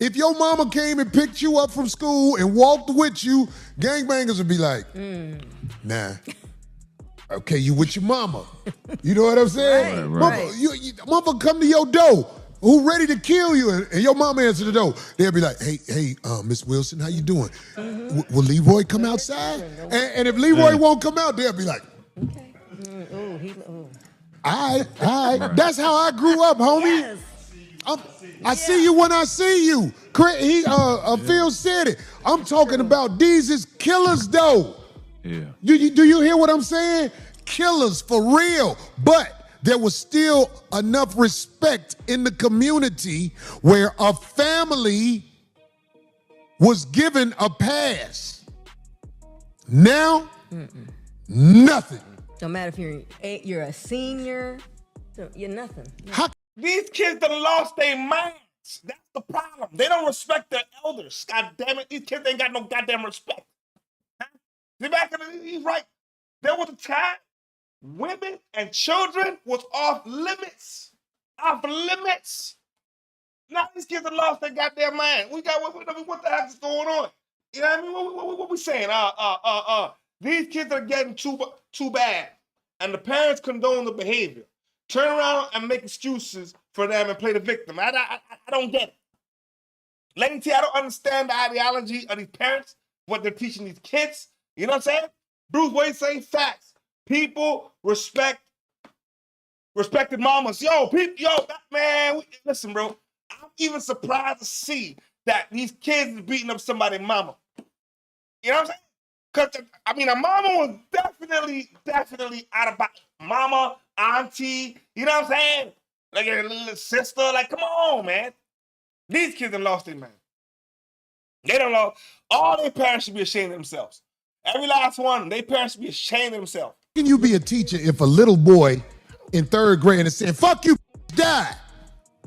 P: If your mama came and picked you up from school and walked with you, gangbangers would be like, nah. Okay, you with your mama. You know what I'm saying?
X: Right.
P: Mama come to your door, who ready to kill you, and your mama answer the door. They'll be like, hey, Miss Wilson, how you doing? Will Leroy come outside? And if Leroy won't come out, they'll be like, all right. That's how I grew up, homie. I see you when I see you. Phil said it. I'm talking about these is killers, though.
U: Yeah.
P: Do you hear what I'm saying? Killers for real. But there was still enough respect in the community where a family was given a pass. Now, nothing.
I: Don't matter if you're a senior, you're nothing.
A: These kids done lost their minds. That's the problem. They don't respect their elders. God damn it, these kids ain't got no goddamn respect. Huh? See, back in the, he's right. There was a time women and children was off limits. Off limits. Now these kids have lost their goddamn mind. What the heck is going on? You know what I mean? What we saying? These kids are getting too bad, and the parents condone the behavior. Turn around and make excuses for them and play the victim. I don't get it. Lady T, I don't understand the ideology of these parents, what they're teaching these kids. You know what I'm saying? Bruce, what you say? Facts. People respected mamas. Listen, bro. I'm even surprised to see that these kids is beating up somebody's mama. You know what I'm saying? Because, I mean, a mama was definitely out of bounds. Mama, auntie, you know what I'm saying? Like a little sister. Like, come on, man. These kids have lost their mind. They don't know. All their parents should be ashamed of themselves. Every last one, their parents should be ashamed of themselves.
P: How can you be a teacher if a little boy in 3rd grade is saying, fuck you, die?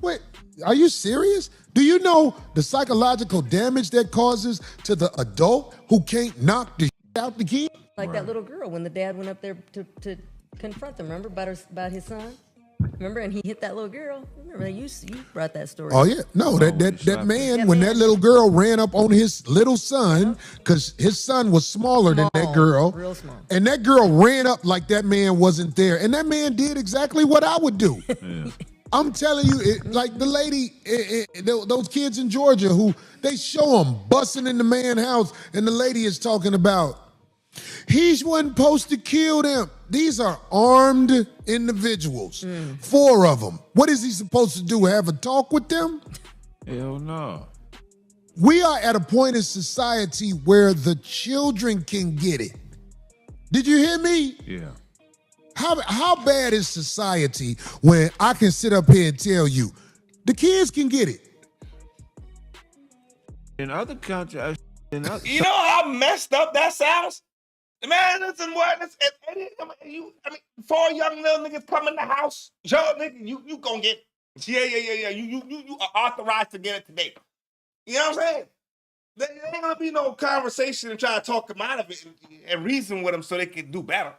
P: Wait, are you serious? Do you know the psychological damage that causes to the adult who can't knock the shit out the kid?
I: Like that little girl when the dad went up there to confront them, remember, about his son? Remember, and he hit that little girl. Remember, you brought that story.
P: Oh yeah, no, that man, when that little girl ran up on his little son, because his son was smaller than that girl,
I: real small,
P: and that girl ran up like that man wasn't there, and that man did exactly what I would do.
U: Yeah.
P: I'm telling you, like the lady, those kids in Georgia who they show them busting in the man's house, and the lady is talking about, he wasn't supposed to kill them. These are armed individuals, 4 of them. What is he supposed to do, have a talk with them?
U: Hell no.
P: We are at a point in society where the children can get it. Did you hear me?
U: Yeah.
P: How bad is society when I can sit up here and tell you, the kids can get it?
U: In other countries,
A: You know how messed up that sounds? Man, listen, what? I mean, 4 young little niggas come in the house. Yo, nigga, you gonna get it. Yeah. You are authorized to get it today. You know what I'm saying? There ain't gonna be no conversation and try to talk them out of it and reason with them so they can do better.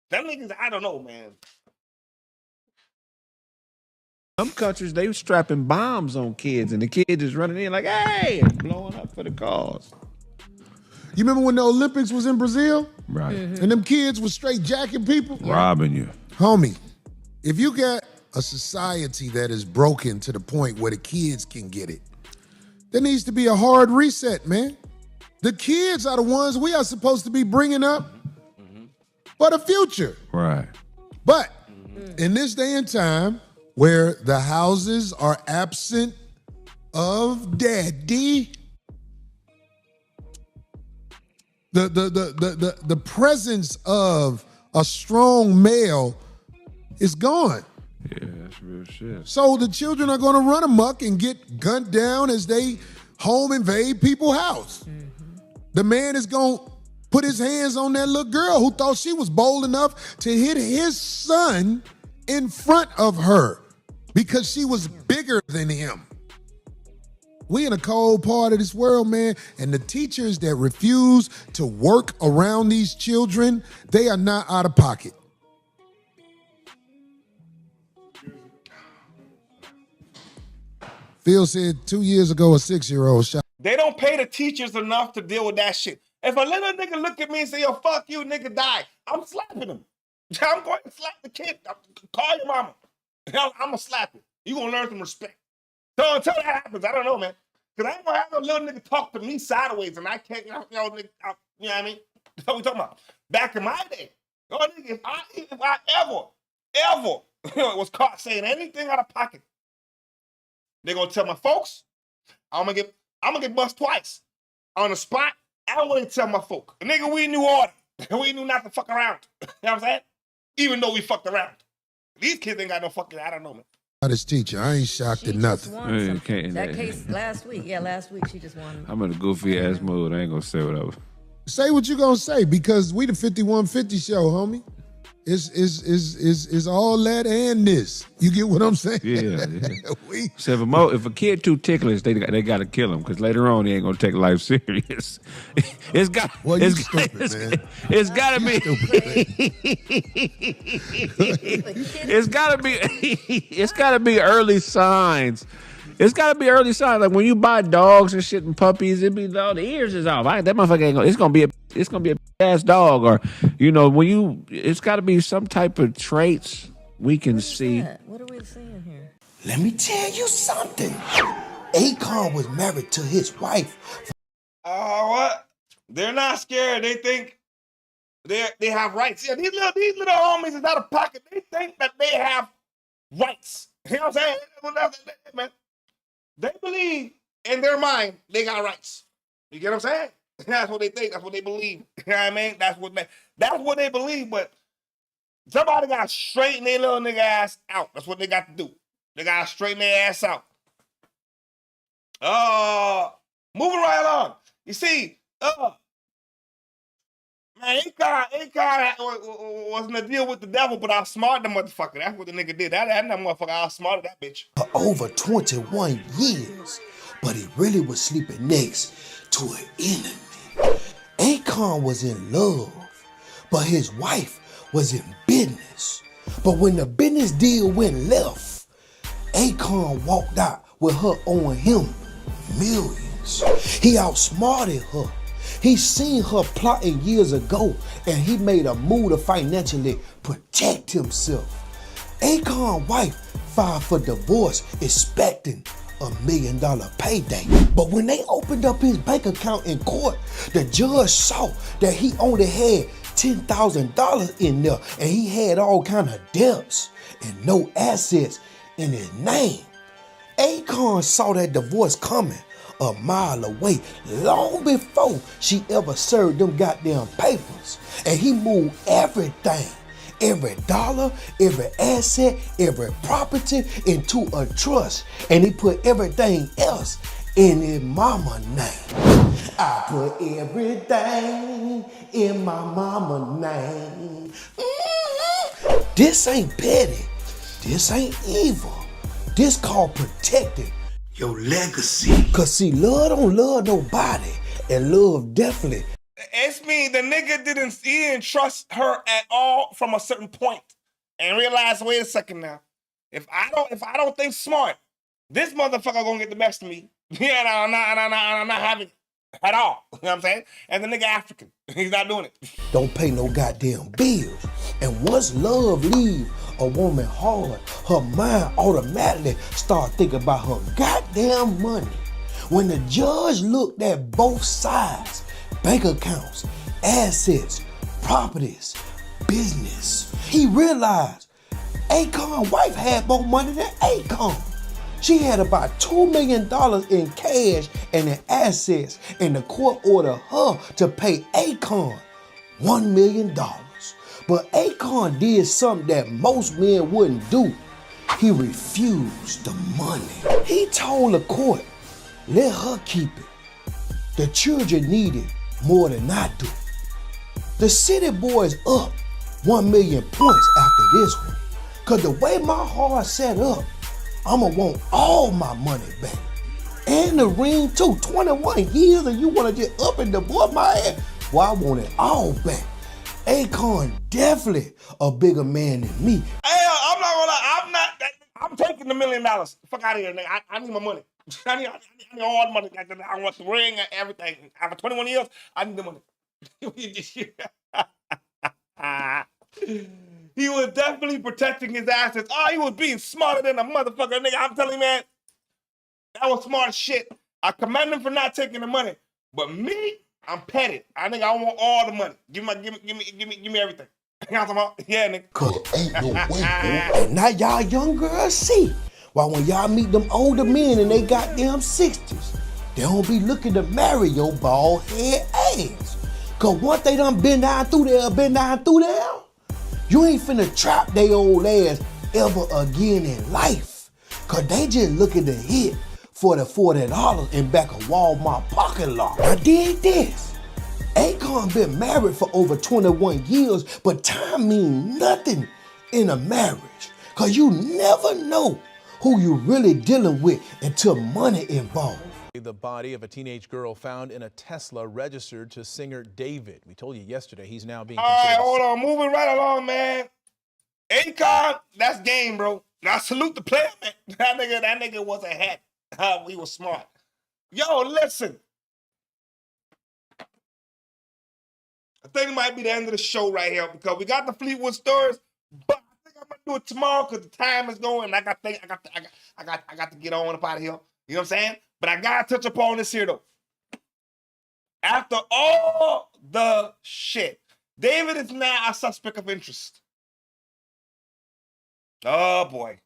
A: Them niggas, I don't know, man.
U: Some countries, they strapping bombs on kids, and the kid is running in like, hey, and blowing up for the cause.
P: You remember when the Olympics was in Brazil?
U: Right.
P: And them kids was straight jacking people?
U: Robbing you.
P: Homie, if you got a society that is broken to the point where the kids can get it, there needs to be a hard reset, man. The kids are the ones we are supposed to be bringing up for the future.
U: Right.
P: But in this day and time where the houses are absent of daddy, the presence of a strong male is gone.
U: Yeah, that's real shit.
P: So the children are going to run amok and get gunned down as they home invade people's house. The man is going to put his hands on that little girl who thought she was bold enough to hit his son in front of her because she was bigger than him. We in a cold part of this world, man, and the teachers that refuse to work around these children, they are not out of pocket. Phil said 2 years ago, a 6-year-old shot.
A: They don't pay the teachers enough to deal with that shit. If a little nigga look at me and say, yo, fuck you, nigga, die, I'm slapping him. I'm going to slap the kid. Call your mama. I'm going to slap him. You going to learn some respect. So until that happens, I don't know, man. Because I ain't going to have no little nigga talk to me sideways and I can't, you know what I mean? That's what we talking about. Back in my day, yo, nigga, if I ever was caught saying anything out of pocket, they're going to tell my folks, I'm gonna get bust twice. On the spot, I don't want to tell my folk. Nigga, we in New Order. We knew not to fuck around. You know what I'm saying? Even though we fucked around. These kids ain't got no fucking, I don't know, man.
P: This teacher, I ain't shocked at nothing.
I: That case last week, she just won.
M: I'm in a goofy ass mood. I ain't gonna say whatever.
P: Say what you gonna say, because we the 5150 show, homie. It's all that and this. You get what I'm saying?
M: Yeah. So if a kid too ticklish, they got to kill him, because later on he ain't gonna take life serious. It's got to be early signs. It's got to be early signs. Like when you buy dogs and shit and puppies, it be all the ears is off. That motherfucker ain't gonna. It's gonna be a ass dog, or it's got to be some type of traits we can see.
I: What are we seeing here?
E: Let me tell you something. Akon was married to his wife.
A: What? They're not scared. They think they have rights. Yeah, these little homies is out of pocket. They think that they have rights. You know what I'm saying? Man, they believe in their mind they got rights. You get what I'm saying? That's what they think. That's what they believe. You know what I mean? That's what they believe. But somebody got to straighten their little nigga ass out. That's what they got to do. They got to straighten their ass out. Moving right along. You see, man, Akon was in a deal with the devil, but outsmarted the motherfucker. That's what the nigga did. That motherfucker outsmarted that bitch.
E: For over 21 years, but he really was sleeping next to an enemy. Akon was in love, but his wife was in business. But when the business deal went left, Akon walked out with her owing him millions. He outsmarted her. He seen her plotting years ago, and he made a move to financially protect himself. Akon's wife filed for divorce expecting $1 million payday. But when they opened up his bank account in court, the judge saw that he only had $10,000 in there, and he had all kind of debts and no assets in his name. Akon saw that divorce coming a mile away long before she ever served them goddamn papers. And he moved everything, every dollar, every asset, every property into a trust. And he put everything else in his mama's name. I put everything in my mama's name. This ain't petty. This ain't evil. This called protecting your legacy. Cause see, love don't love nobody, and love definitely.
A: It's me. The nigga didn't trust her at all from a certain point, and realized, wait a second now, if I don't think smart, this motherfucker gonna get the best of me. Yeah, I'm not having it at all. You know what I'm saying? And the nigga African, he's not doing it.
E: Don't pay no goddamn bills. And once love leave a woman hard, her mind automatically start thinking about her goddamn money. When the judge looked at both sides, bank accounts, assets, properties, business, he realized Akon's wife had more money than Akon. She had about $2 million in cash and in assets, and the court ordered her to pay Akon $1 million. But Akon did something that most men wouldn't do. He refused the money. He told the court, let her keep it. The children need it more than I do. The city boys up 1 million points after this one. Cause the way my heart set up, I'ma want all my money back. And the ring too, 21 years and you wanna just up and divorce my ass? Well, I want it all back. Akon definitely a bigger man than me.
A: Hey, I'm not gonna lie, I'm taking the $1 million. Fuck out of here, nigga. I need my money. I need all the money. I want the ring and everything. After 21 years, I need the money. He was definitely protecting his assets. Oh, he was being smarter than a motherfucker, nigga. I'm telling you, man, that was smart as shit. I commend him for not taking the money. But me, I'm petty. I want all the money. Give me everything. Yeah, nigga.
E: Cause ain't no way, bro. And now y'all young girls see. Why when y'all meet them older men in they goddamn 60s, they don't be looking to marry your bald head ass.
B: Cause once they done been down through there, you ain't finna trap they old ass ever again in life. Cause they just looking to hit for the $40 in back of Walmart parking lot. Now dig this. Akon been married for over 21 years, but time mean nothing in a marriage. Cause you never know who you really dealing with until money involved.
Q: The body of a teenage girl found in a Tesla registered to singer David. We told you yesterday he's now being
A: All right,
Q: considered.
A: hold on. Moving right along, man. Akon, that's game, bro. Now salute the player, man. That nigga was a hat. He was smart. Yo, listen. I think it might be the end of the show right here because we got the Fleetwood Stories, but I think I'm gonna do it tomorrow because the time is going. I got to get on up out of here. You know what I'm saying? But I gotta touch upon this here though. After all the shit, David is now a suspect of interest. Oh boy,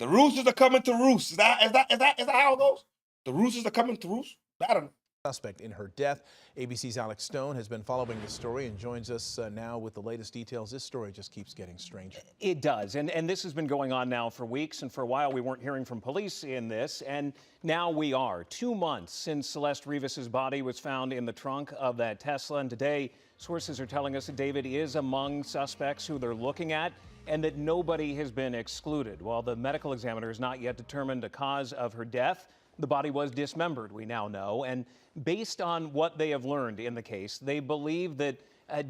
A: the roosters are coming to roost. Is that how it goes? The roosters are coming to roost. I don't know.
Q: Suspect in her death. ABC's Alex Stone has been following this story and joins us now with the latest details. This story just keeps getting stranger.
T: It does, and this has been going on now for weeks, and for a while we weren't hearing from police in this, and now we are. 2 months since Celeste Rivas's body was found in the trunk of that Tesla, and today sources are telling us that David is among suspects who they're looking at, and that nobody has been excluded. While the medical examiner has not yet determined the cause of her death, the body was dismembered, we now know, and based on what they have learned in the case, they believe that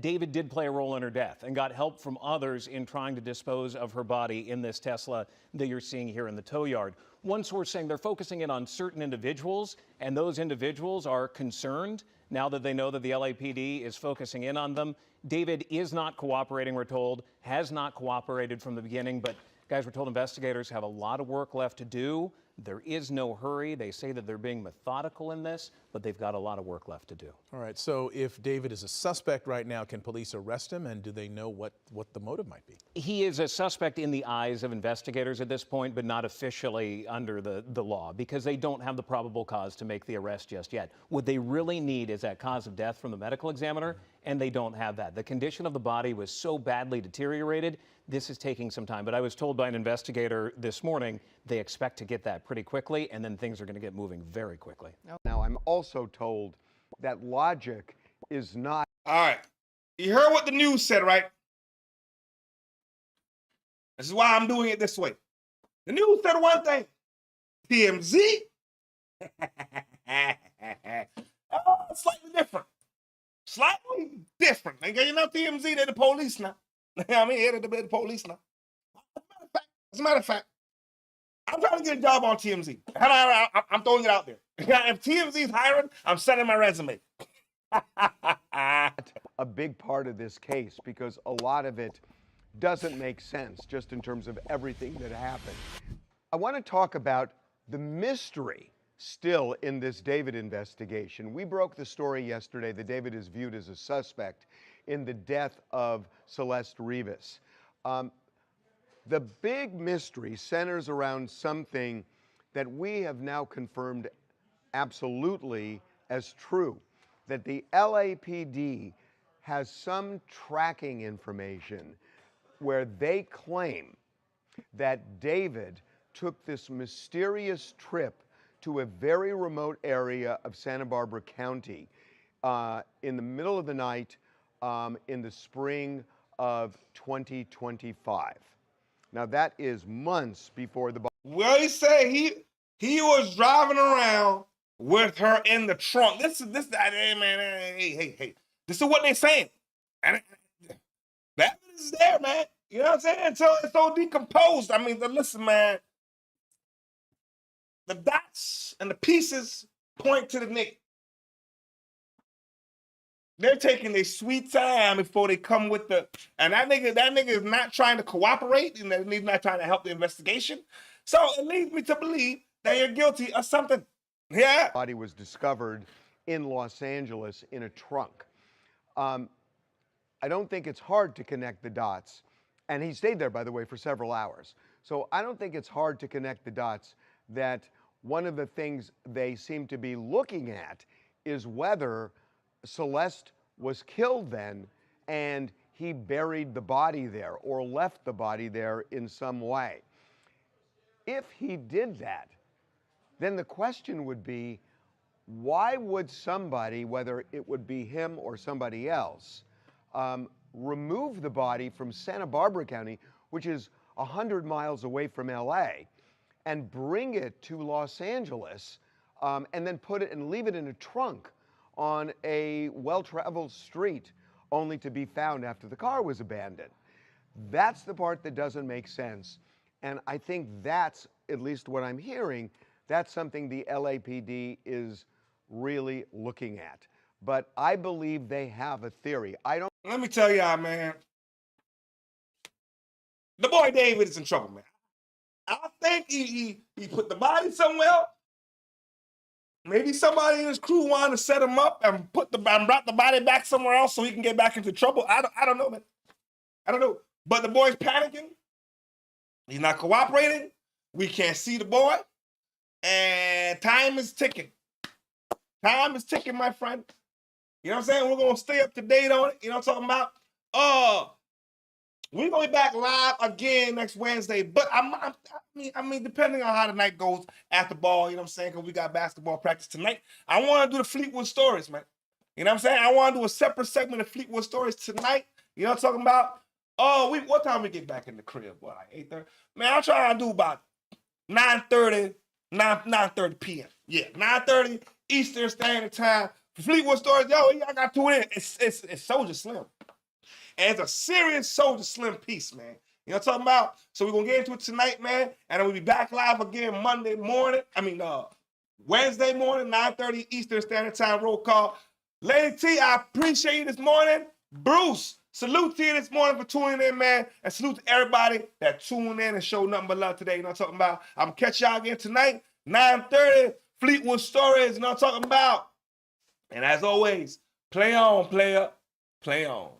T: David did play a role in her death and got help from others in trying to dispose of her body in this Tesla that you're seeing here in the tow yard. One source saying they're focusing in on certain individuals, and those individuals are concerned now that they know that the LAPD is focusing in on them. David is not cooperating, we're told, has not cooperated from the beginning, but guys, we're told investigators have a lot of work left to do. There is no hurry. They say that they're being methodical in this, but they've got a lot of work left to do.
Q: All right, so if David is a suspect right now, can police arrest him, and do they know what the motive might be?
T: He is a suspect in the eyes of investigators at this point, but not officially under the law, because they don't have the probable cause to make the arrest just yet. What they really need is that cause of death from the medical examiner, and they don't have that. The condition of the body was so badly deteriorated, this is taking some time. But I was told by an investigator this morning they expect to get that pretty quickly, and then things are going to get moving very quickly.
X: Now, I'm also told that logic is not.
A: All right. You heard what the news said, right? This is why I'm doing it this way. The news said one thing. TMZ. Slightly different. Slightly different. You know, TMZ, they're the police now. I mean, they're the police now. As a matter of fact, I'm trying to get a job on TMZ. I'm throwing it out there. If TMZ's hiring, I'm sending my resume.
X: A big part of this case because a lot of it doesn't make sense just in terms of everything that happened. I want to talk about the mystery still in this David investigation. We broke the story yesterday that David is viewed as a suspect in the death of Celeste Rivas. The big mystery centers around something that we have now confirmed absolutely as true, that the LAPD has some tracking information where they claim that David took this mysterious trip to a very remote area of Santa Barbara County in the middle of the night in the spring of 2025. Now that is months before the.
A: Well, he said he was driving around with her in the trunk. Hey man, hey. This is what they're saying. And the evidence is there, man. You know what I'm saying? Until it's so decomposed. I mean, listen, man. The dots and the pieces point to the nigga. They're taking their sweet time before they come with the, and that nigga is not trying to cooperate, and he's not trying to help the investigation. So it leads me to believe that you're guilty of something. Yeah.
X: Body was discovered in Los Angeles in a trunk. I don't think it's hard to connect the dots, and he stayed there, by the way, for several hours. So I don't think it's hard to connect the dots that one of the things they seem to be looking at is whether Celeste was killed then, and he buried the body there or left the body there in some way. If he did that, then the question would be, why would somebody, whether it would be him or somebody else, remove the body from Santa Barbara County, which is 100 miles away from LA, and bring it to Los Angeles, and then put it and leave it in a trunk on a well-traveled street, only to be found after the car was abandoned? That's the part that doesn't make sense. And I think that's, at least what I'm hearing, that's something the LAPD is really looking at. But I believe they have a theory.
A: Let me tell y'all, man. The boy David is in trouble, man. I think he put the body somewhere. Maybe somebody in his crew wanted to set him up and brought the body back somewhere else so he can get back into trouble. I don't know, man. I don't know. But the boy's panicking. He's not cooperating. We can't see the boy. And time is ticking. Time is ticking, my friend. You know what I'm saying? We're going to stay up to date on it. You know what I'm talking about? We're going to be back live again next Wednesday. But I mean, depending on how the night goes after ball, you know what I'm saying? Because we got basketball practice tonight. I want to do the Fleetwood Stories, man. You know what I'm saying? I want to do a separate segment of Fleetwood Stories tonight. You know what I'm talking about? What time we get back in the crib? What, like 8:30? Man, I'm trying to do about 9:30 p.m. Yeah, 9:30 Eastern Standard Time. For Fleetwood Stories, yo, y'all got to tune in. It's Soulja Slim. And it's a serious Soulja Slim piece, man. You know what I'm talking about? So we're going to get into it tonight, man. And then we'll be back live again Wednesday morning, 9:30 Eastern Standard Time, roll call. Lady T, I appreciate you this morning. Bruce, salute to you this morning for tuning in, man. And salute to everybody that tuned in and showed nothing but love today. You know what I'm talking about? I'm going to catch y'all again tonight, 9:30, Fleetwood Stories. You know what I'm talking about? And as always, play on, player. Play on.